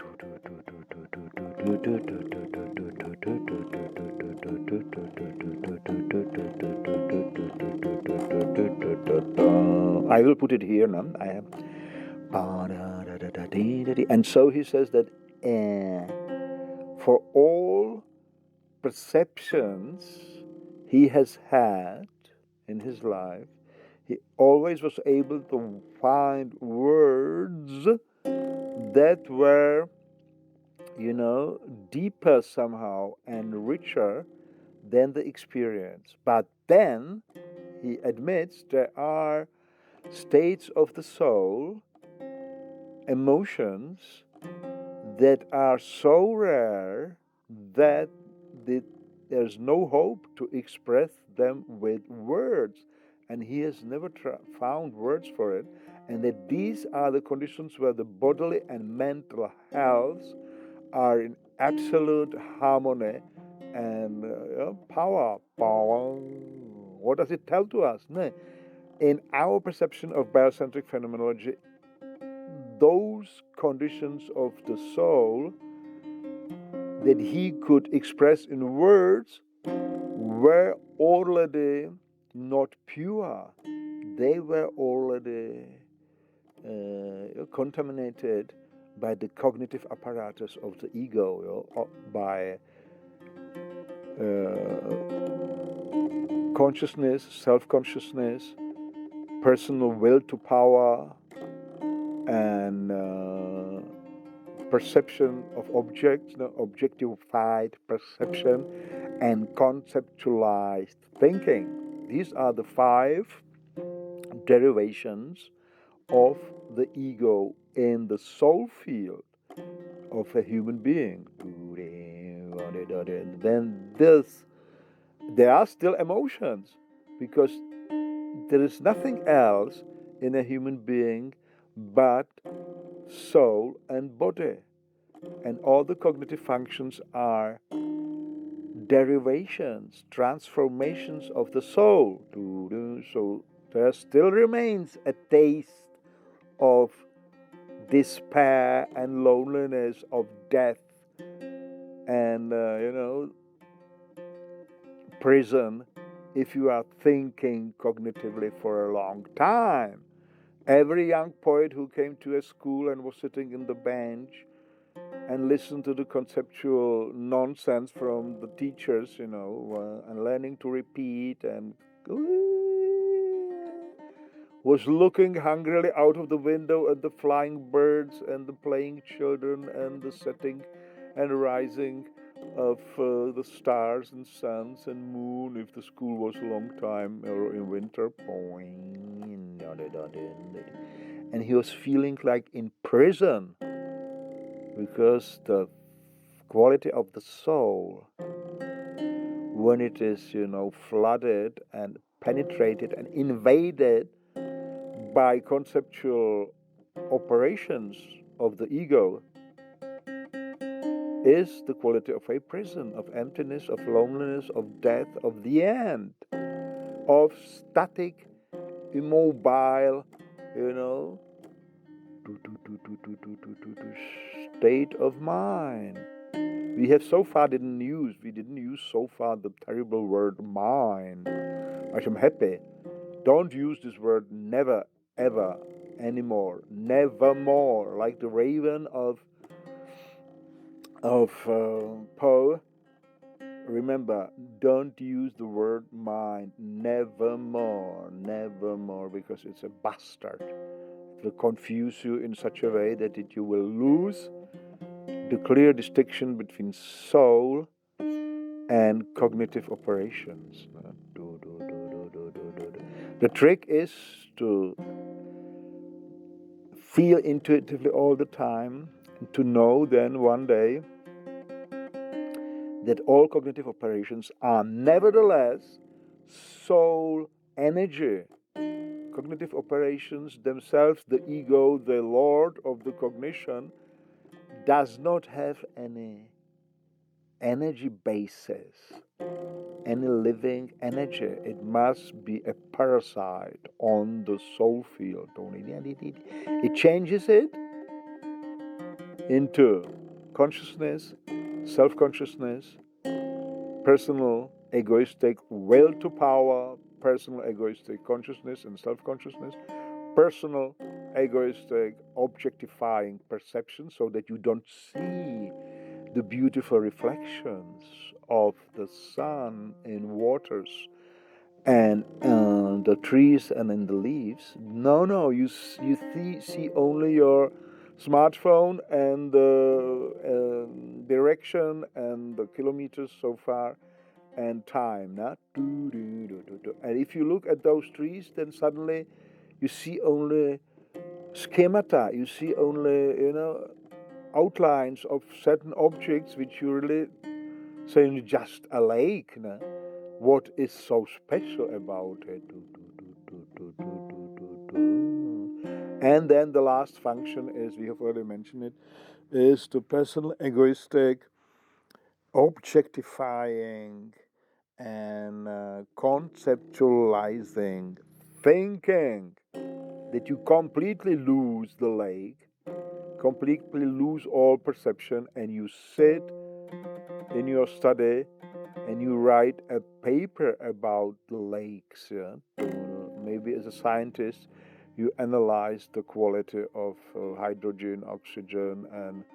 I will put it here now. I have. And so he says that for all perceptions he has had in his life, He always was able to find words that were, deeper somehow and richer than the experience. But then he admits there are states of the soul, emotions that are so rare that there's no hope to express them with words. And he has never found words for it. And that these are the conditions where the bodily and mental health are in absolute harmony and power. Power. What does it tell to us? No. In our perception of biocentric phenomenology, those conditions of the soul that he could express in words were already not pure. They were already contaminated by the cognitive apparatus of the ego, by consciousness, self-consciousness, personal will to power, and perception of objects, objectified perception, and conceptualized thinking. These are the 5 derivations of the ego in the soul field of a human being. Then there are still emotions, because there is nothing else in a human being but soul and body. And all the cognitive functions are derivations, transformations of the soul. So there still remains a taste of despair and loneliness, of death, and prison, if you are thinking cognitively for a long time. Every young poet who came to a school and was sitting in the bench and listened to the conceptual nonsense from the teachers, and learning to repeat, and was looking hungrily out of the window at the flying birds and the playing children and the setting and rising of the stars and suns and moon, if the school was a long time or in winter. And he was feeling like in prison, because the quality of the soul, when it is, flooded and penetrated and invaded by conceptual operations of the ego, is the quality of a prison, of emptiness, of loneliness, of death, of the end, of static, immobile, state of mind. We didn't use so far the terrible word mind. I'm happy. Don't use this word never, ever anymore. Nevermore. Like the raven of Poe. Remember, don't use the word mind. Nevermore. Nevermore, because it's a bastard. It will confuse you in such a way that you will lose the clear distinction between soul and cognitive operations. The trick is to feel intuitively all the time, and to know then one day that all cognitive operations are nevertheless soul energy. Cognitive operations themselves, the ego, the lord of the cognition, does not have any energy basis, any living energy. It must be a parasite on the soul field. It changes it into consciousness, self-consciousness, personal egoistic will to power, personal egoistic consciousness and self-consciousness, personal egoistic objectifying perception, so that you don't see the beautiful reflections of the sun in waters and the trees and in the leaves. No, you see only your smartphone and the direction and the kilometers so far and time. Nah? And if you look at those trees, then suddenly you see only schemata. You see only outlines of certain objects which you really say just a lake. Nah? What is so special about it? And then the last function is, we have already mentioned it, is the personal egoistic objectifying and conceptualizing thinking that you completely lose the lake, completely lose all perception, and you sit in your study and you write a paper about the lakes. Yeah? Maybe as a scientist, you analyze the quality of hydrogen, oxygen, and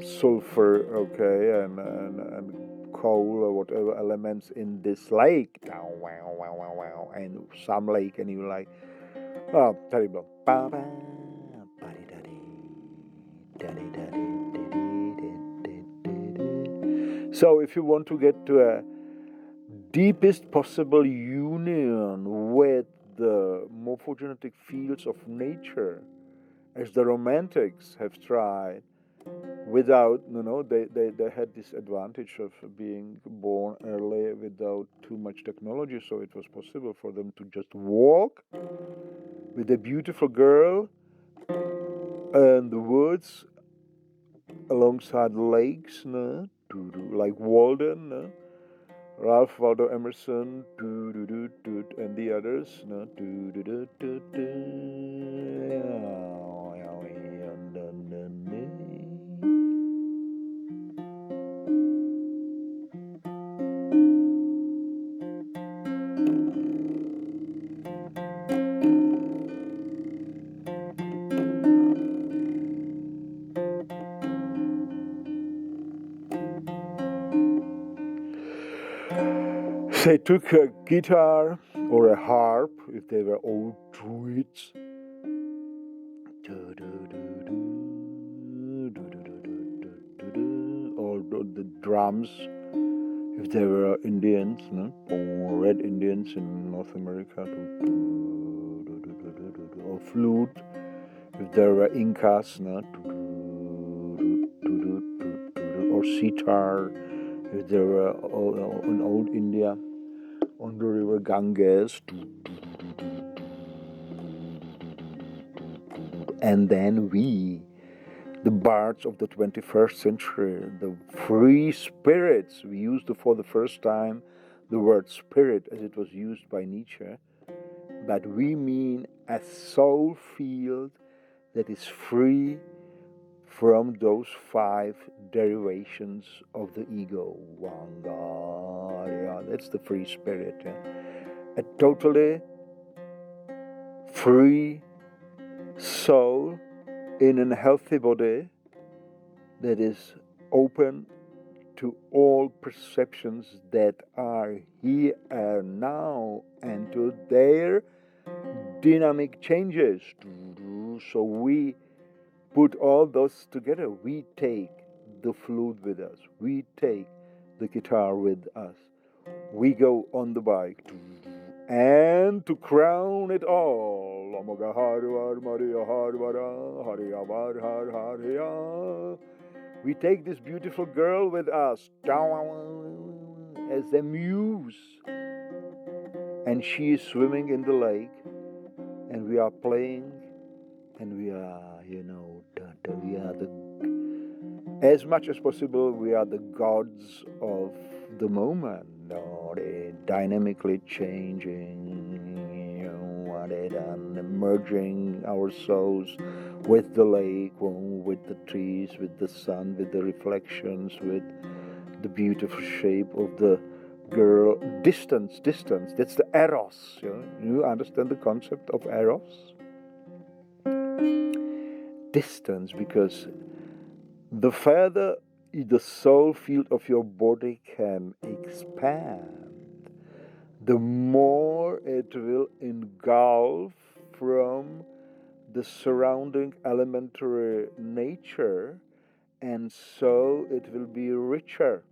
sulfur, okay, and coal or whatever elements in this lake. And some lake, and you like, oh, terrible. So if you want to get to a deepest possible union with the morphogenetic fields of nature, as the Romantics have tried, without, they had this advantage of being born early without too much technology, so it was possible for them to just walk with a beautiful girl and the woods alongside lakes, no? Like Walden, no? Ralph Waldo Emerson, and the others, no? They took a guitar or a harp, if they were old druids, or the drums, if they were Indians, no? Or red Indians in North America, or flute, if there were Incas, no? Or sitar, if there were in old India on the river Ganges. And then we, the bards of the 21st century, the free spirits, we used for the first time the word spirit as it was used by Nietzsche, but we mean a soul field that is free from those 5 derivations of the ego. Vanga, that's the free spirit. Yeah? A totally free soul in a healthy body that is open to all perceptions that are here and now and to their dynamic changes. So we put all those together. We take the flute with us. We take the guitar with us. We go on the bike. And to crown it all, we take this beautiful girl with us as a muse. And she is swimming in the lake, and we are playing, and we are, we are as much as possible, we are the gods of the moment, dynamically changing, and merging our souls with the lake, with the trees, with the sun, with the reflections, with the beautiful shape of the girl. Distance, that's the eros. You understand the concept of eros? Distance, because the further the soul field of your body can expand, the more it will engulf from the surrounding elementary nature, and so it will be richer,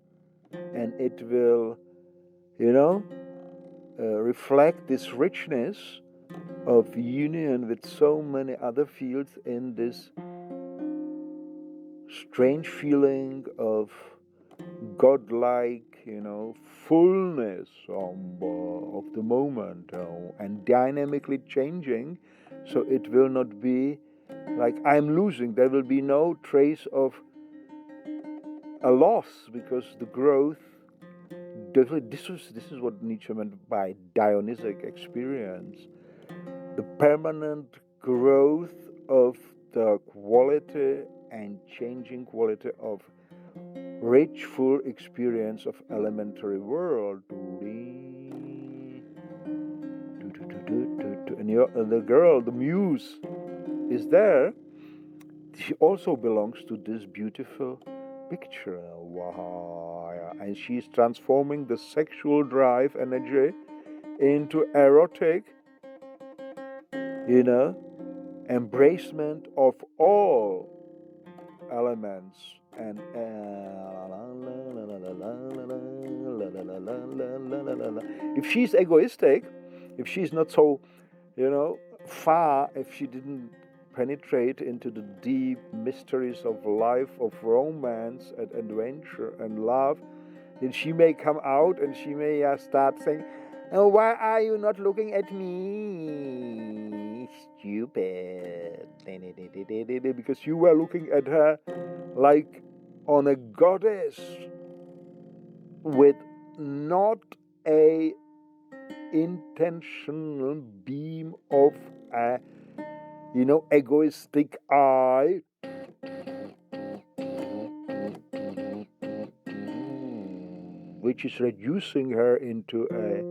and it will, reflect this richness of union with so many other fields in this strange feeling of godlike, fullness of the moment, and dynamically changing. So it will not be like I'm losing. There will be no trace of a loss, because the growth. This is what Nietzsche meant by Dionysic experience. The permanent growth of the quality and changing quality of rich, full experience of elementary world. And the girl, the muse, is there. She also belongs to this beautiful picture. Wow. And she's transforming the sexual drive energy into erotic, embracement of all elements. And if she's egoistic, if she's not so, far, if she didn't penetrate into the deep mysteries of life, of romance and adventure and love, then she may come out and she may start saying, "Oh, why are you not looking at me? Stupid." Because you were looking at her like on a goddess with not a intentional beam of a egoistic eye, which is reducing her into a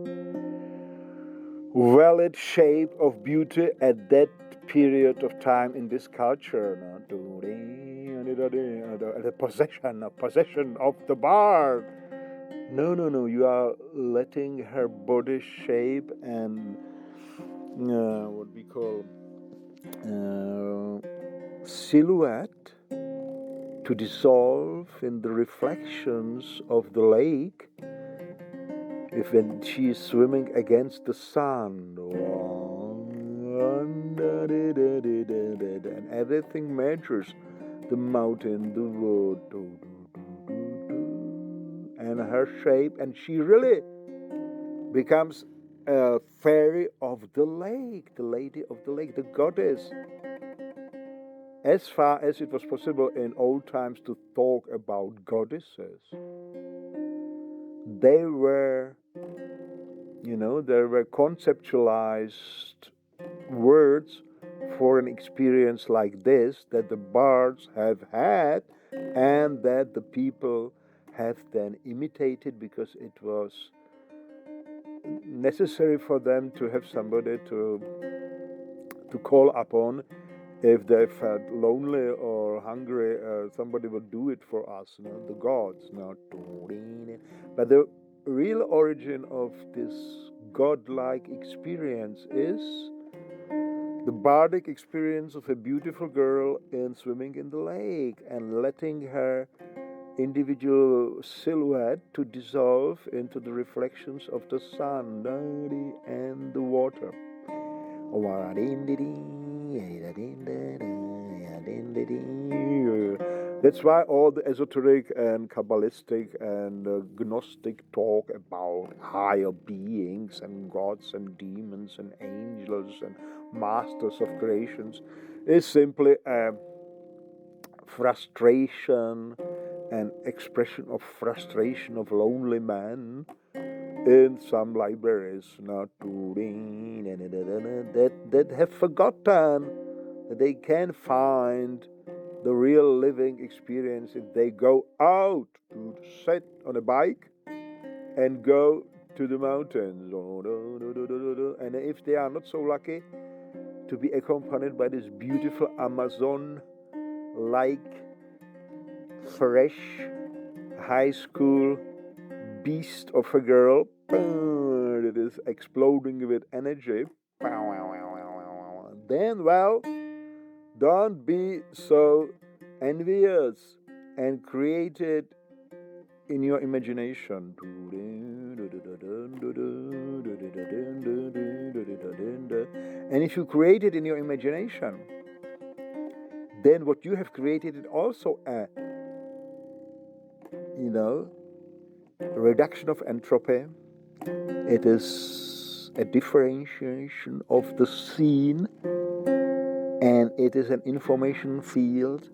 valid shape of beauty at that period of time in this culture. The possession of the bard. No, you are letting her body shape and what we call silhouette to dissolve in the reflections of the lake, if when she is swimming against the sun, and everything measures, the mountain, the wood, and her shape, and she really becomes a fairy of the lake, the lady of the lake, the goddess. As far as it was possible in old times to talk about goddesses, they were conceptualized words for an experience like this that the bards have had and that the people have then imitated, because it was necessary for them to have somebody to call upon. If they felt lonely or hungry, somebody would do it for us, the gods. But the real origin of this godlike experience is the bardic experience of a beautiful girl in swimming in the lake and letting her individual silhouette to dissolve into the reflections of the sun and the water. That's why all the esoteric and Kabbalistic and Gnostic talk about higher beings and gods and demons and angels and masters of creations is simply a frustration, an expression of frustration of lonely men in some libraries that have forgotten that they can find the real living experience if they go out to sit on a bike and go to the mountains. And if they are not so lucky to be accompanied by this beautiful Amazon-like, fresh, high school beast of a girl, is exploding with energy, then, well, don't be so envious and create it in your imagination. And if you create it in your imagination, then what you have created is also a reduction of entropy. It is a differentiation of the scene, and it is an information field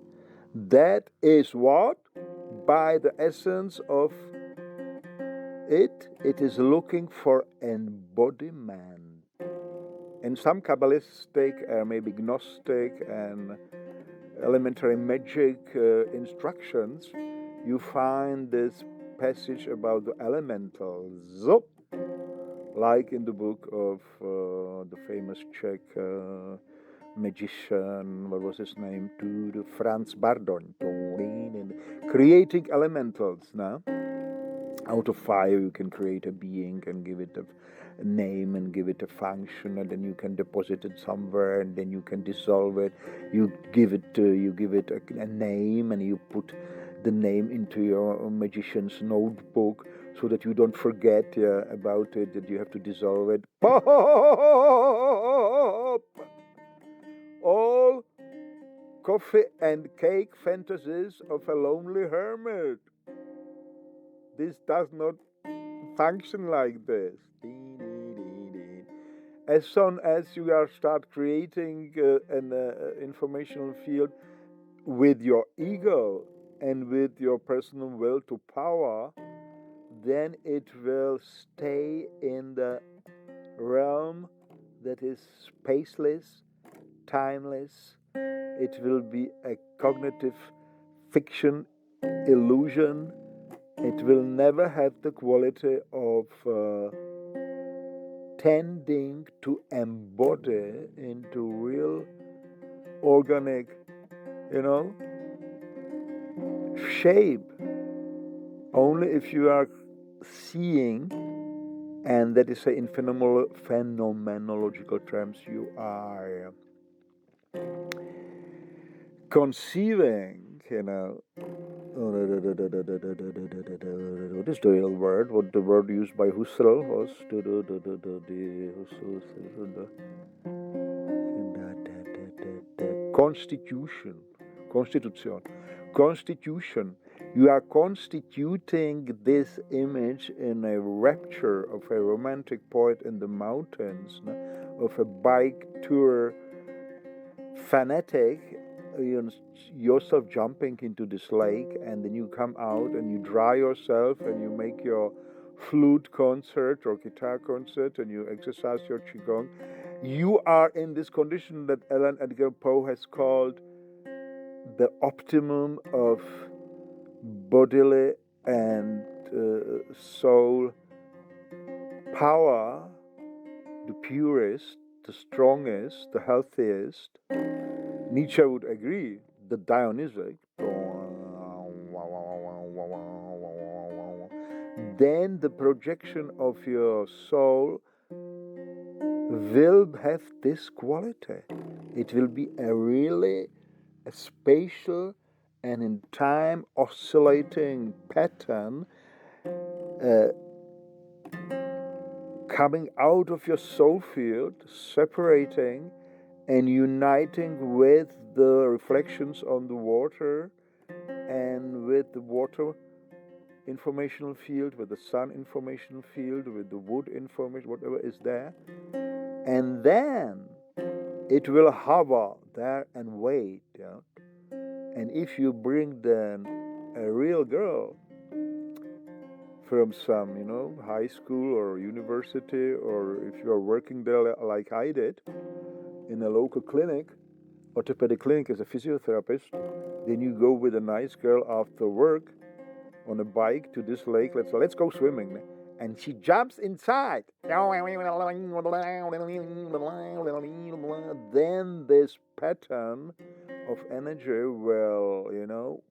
that is what? By the essence of it is looking for embodiment. And some Kabbalistic, maybe Gnostic and elementary magic instructions, you find this passage about the elementals, like in the book of the famous Czech magician, what was his name, Franz Bardon, creating elementals. Now, out of fire you can create a being and give it a name and give it a function, and then you can deposit it somewhere, and then you can dissolve it. You give it a name, and you put the name into your magician's notebook so that you don't forget about it, that you have to dissolve it. Pop! All coffee and cake fantasies of a lonely hermit. This does not function like this. As soon as you start creating an informational field with your ego and with your personal will to power, then it will stay in the realm that is spaceless, timeless. It will be a cognitive fiction, illusion. It will never have the quality of tending to embody into real organic, shape. Only if you are seeing, and that is in phenomenological terms, you are conceiving, what is the real word? What the word used by Husserl was? Constitution. You are constituting this image in a rapture of a romantic poet in the mountains, of a bike tour fanatic, yourself jumping into this lake, and then you come out and you dry yourself and you make your flute concert or guitar concert and you exercise your qigong. You are in this condition that Alan Edgar Poe has called the optimum of bodily and soul power, the purest, the strongest, the healthiest. Nietzsche would agree, the Dionysic. Then the projection of your soul will have this quality. It will be a spatial and in time oscillating pattern coming out of your soul field, separating and uniting with the reflections on the water and with the water informational field, with the sun informational field, with the wood information, whatever is there. And then it will hover there and wait. And if you bring then a real girl from some, high school or university, or if you are working there like I did, in a local clinic, orthopedic clinic as a physiotherapist, then you go with a nice girl after work on a bike to this lake. Let's go swimming. And she jumps inside. Then this pattern of energy will,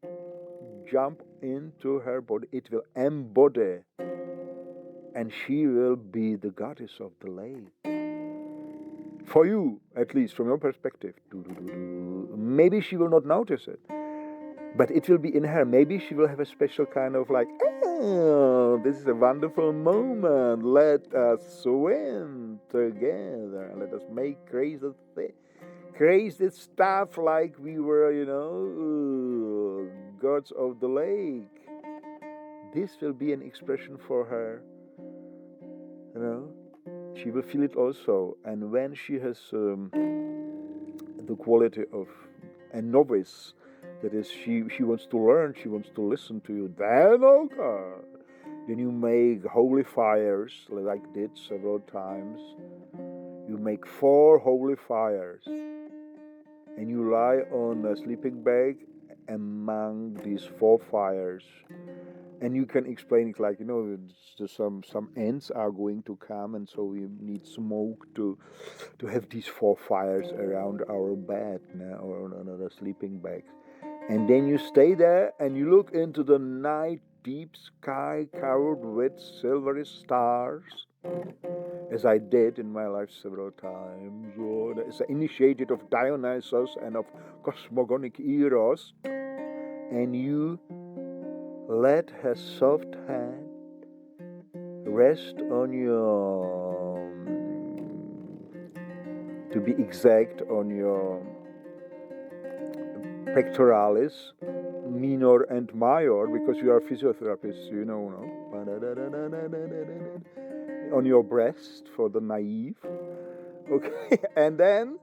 jump into her body. It will embody and she will be the goddess of the lake. For you, at least from your perspective. Maybe she will not notice it, but it will be in her. Maybe she will have a special kind of like, oh, this is a wonderful moment. Let us swim together and let us make crazy stuff like we were, gods of the lake. This will be an expression for her, She will feel it also. And when she has the quality of a novice, that is, she wants to learn, she wants to listen to you, then okay. Then you make holy fires, like I did several times. You make 4 holy fires, and you lie on a sleeping bag among these 4 fires. And you can explain it like, some ants are going to come, and so we need smoke to have these 4 fires around our bed, or on another sleeping bag. And then you stay there and you look into the night, deep sky covered with silvery stars, as I did in my life several times. As an initiated of Dionysus and of cosmogonic Eros, and you let her soft hand rest on your, to be exact, on your pectoralis, minor and major, because you are physiotherapists, no? On your breast for the naive. Okay, and then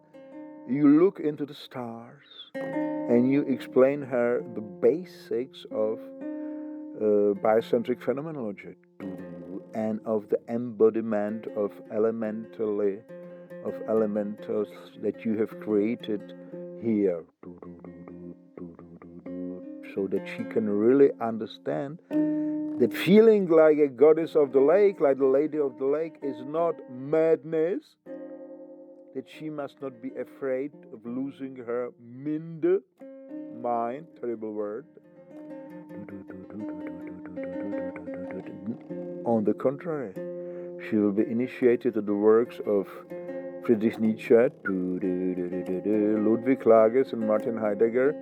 you look into the stars and you explain her the basics of biocentric phenomenology and of the embodiment of elementals that you have created here, so that she can really understand that feeling like a goddess of the lake, like the lady of the lake, is not madness, that she must not be afraid of losing her mind, terrible word. On the contrary, she will be initiated to the works of Friedrich Nietzsche, Ludwig Klages and Martin Heidegger,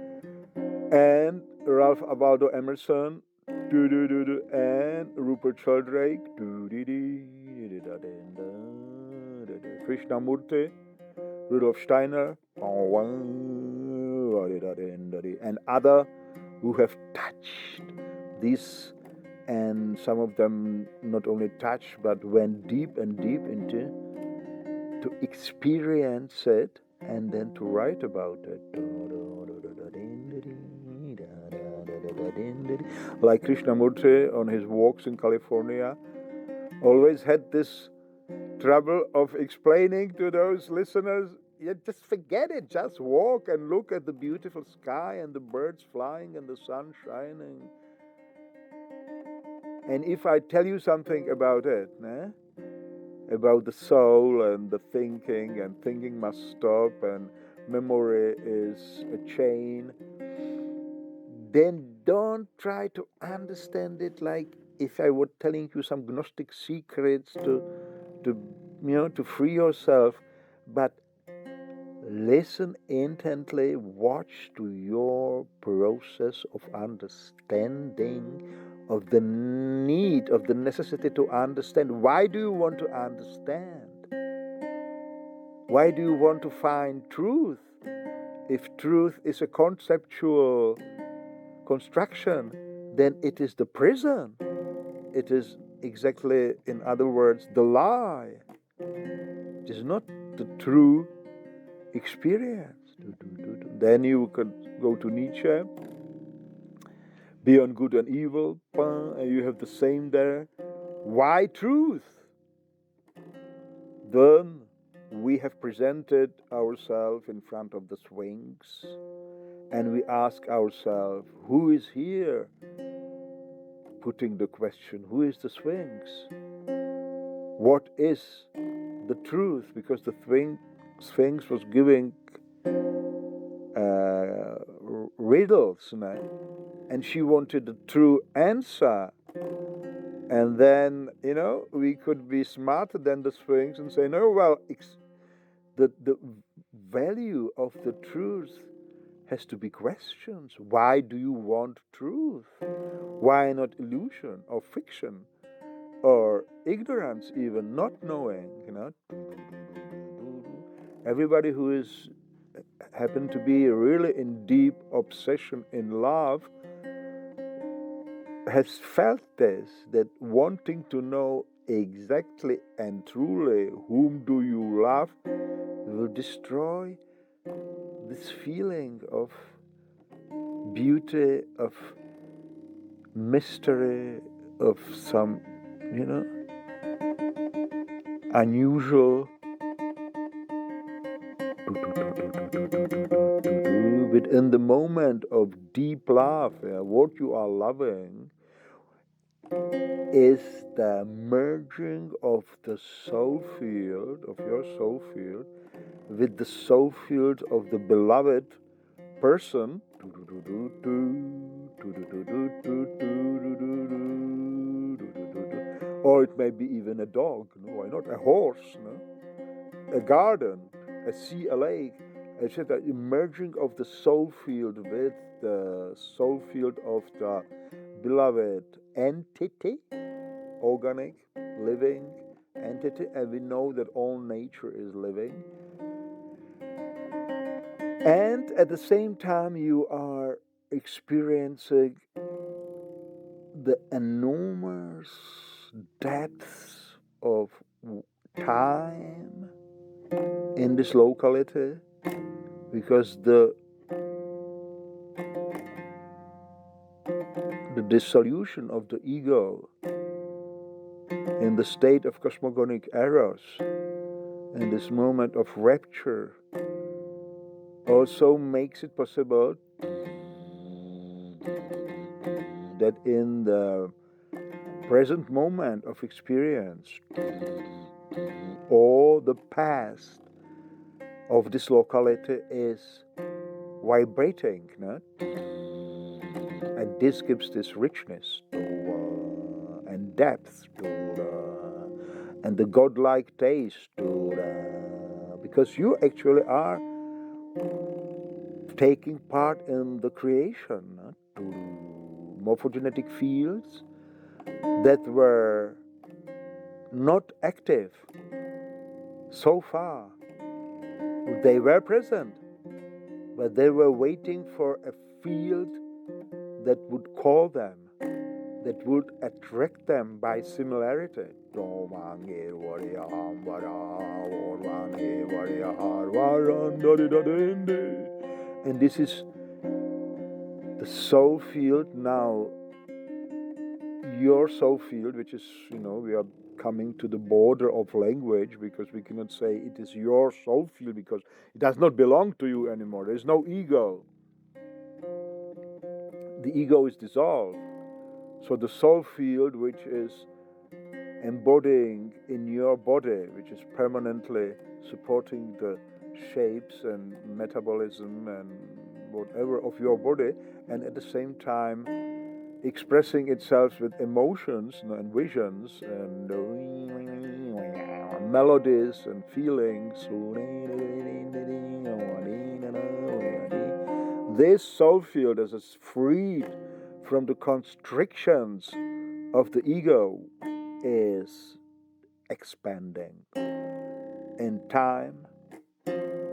and Ralph Waldo Emerson, and Rupert Sheldrake, Krishnamurti, Rudolf Steiner, and other who have touched this, and some of them not only touched but went deep and deep into to experience it and then to write about it. Like Krishnamurti on his walks in California always had this trouble of explaining to those listeners, just forget it, just walk and look at the beautiful sky and the birds flying and the sun shining. And if I tell you something about it, about the soul and the thinking, and thinking must stop, and memory is a chain, then don't try to understand it like if I were telling you some Gnostic secrets to free yourself, but listen intently, watch to your process of understanding, of the need, of the necessity to understand. Why do you want to understand? Why do you want to find truth? If truth is a conceptual construction, then it is the prison. It is exactly, in other words, the lie. It is not the true experience. Then you could go to Nietzsche, beyond good and evil, and you have the same there. Why truth? Then we have presented ourselves in front of the Sphinx, and we ask ourselves, who is here? Putting the question, who is the Sphinx? What is the truth? Because the Sphinx was giving riddles, and she wanted the true answer. And then, we could be smarter than the Sphinx and say, no, well, the value of the truth has to be questioned. Why do you want truth? Why not illusion or fiction or ignorance, even not knowing? Everybody who is happened to be really in deep obsession in love has felt this, that wanting to know exactly and truly whom do you love will destroy this feeling of beauty, of mystery, of some, unusual. But in the moment of deep love, what you are loving is the merging of the soul field, of your soul field, with the soul field of the beloved person, or it may be even a dog, why not a horse, a garden, a sea, a lake, etc. Merging of the soul field with the soul field of the beloved entity, organic, living entity, and we know that all nature is living. And at the same time, you are experiencing the enormous depths of time in this locality, because the dissolution of the ego in the state of cosmogonic eros, in this moment of rapture, also makes it possible that in the present moment of experience, all the past of this locality is vibrating, and this gives this richness and depth and the godlike taste because you actually are taking part in the creation, morphogenetic fields that were not active so far. They were present, but they were waiting for a field that would call them, that would attract them by similarity. And this is the soul field now, your soul field, which is, we are coming to the border of language, because we cannot say it is your soul field, because it does not belong to you anymore. There is no ego. The ego is dissolved. So the soul field, which is embodying in your body, which is permanently supporting the shapes and metabolism and whatever of your body, and at the same time expressing itself with emotions and visions and melodies and feelings. This soul field, as is freed from the constrictions of the ego, is expanding in time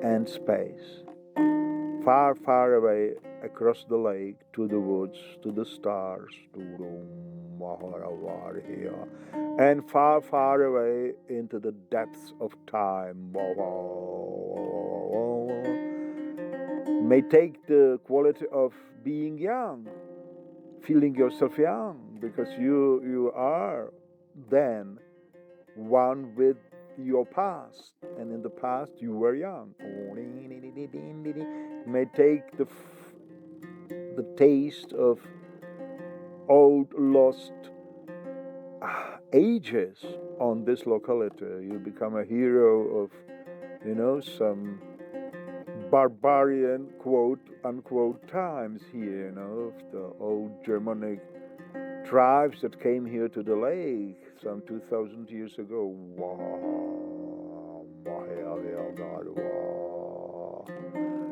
and space, far, far away across the lake, to the woods, to the stars, and far, far away into the depths of time. May take the quality of being young, feeling yourself young, because you are then one with your past, and in the past you were young. May take the taste of old lost ages on this locality. You become a hero of, some barbarian quote unquote times here, of the old Germanic tribes that came here to the lake some 2,000 years ago.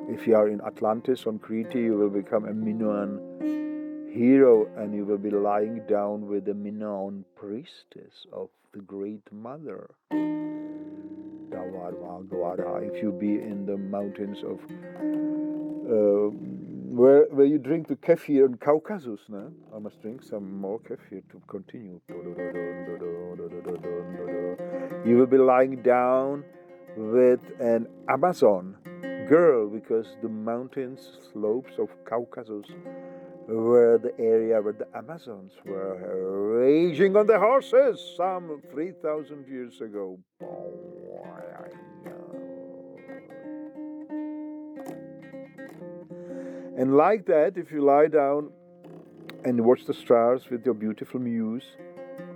If you are in Atlantis on Crete, you will become a Minoan hero, and you will be lying down with the Minoan priestess of the Great Mother. If you be in the mountains of where you drink the kefir in Caucasus, no? I must drink some more kefir to continue. You will be lying down with an Amazon girl, because the mountains slopes of Caucasus were the area where the Amazons were raging on their horses some 3,000 years ago. And like that, if you lie down and watch the stars with your beautiful muse,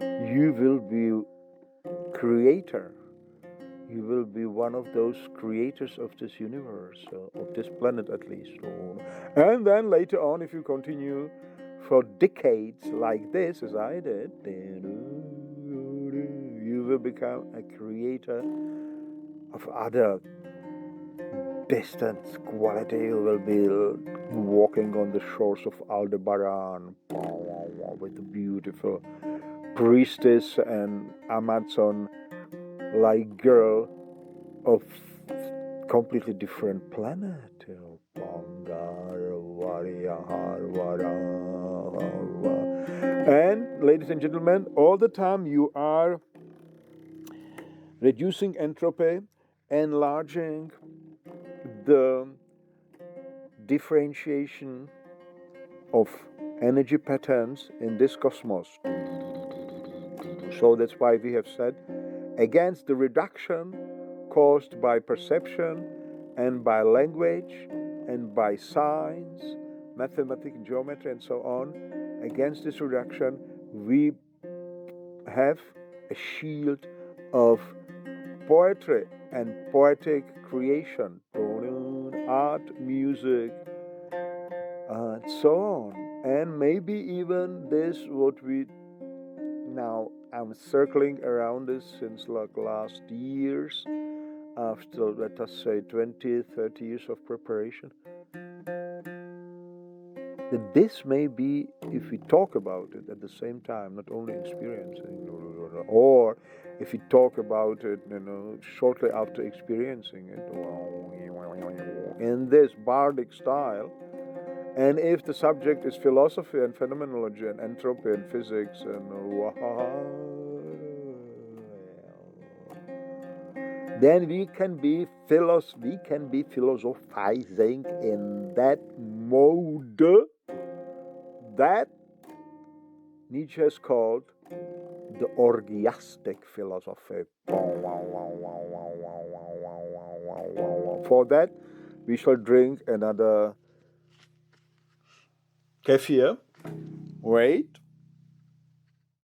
you will be creator. You will be one of those creators of this universe, of this planet at least. And then later on, if you continue for decades like this, as I did, you will become a creator of other distant quality. You will be walking on the shores of Aldebaran with the beautiful priestess and Amazon like girl of completely different planet. And ladies and gentlemen, all the time you are reducing entropy, enlarging the differentiation of energy patterns in this cosmos. So that's why we have said, against the reduction caused by perception and by language and by science, mathematics, geometry, and so on, against this reduction, we have a shield of poetry and poetic creation, art, music, and so on. And maybe even this, what we now, I'm circling around this since like last years, after, let us say, 20, 30 years of preparation. That this may be, if we talk about it at the same time, not only experiencing, or if we talk about it, shortly after experiencing it, in this bardic style, and if the subject is philosophy and phenomenology and entropy and physics and then we can be philosophizing in that mode that Nietzsche has called the orgiastic philosophy. For that, we shall drink another kefir. Wait.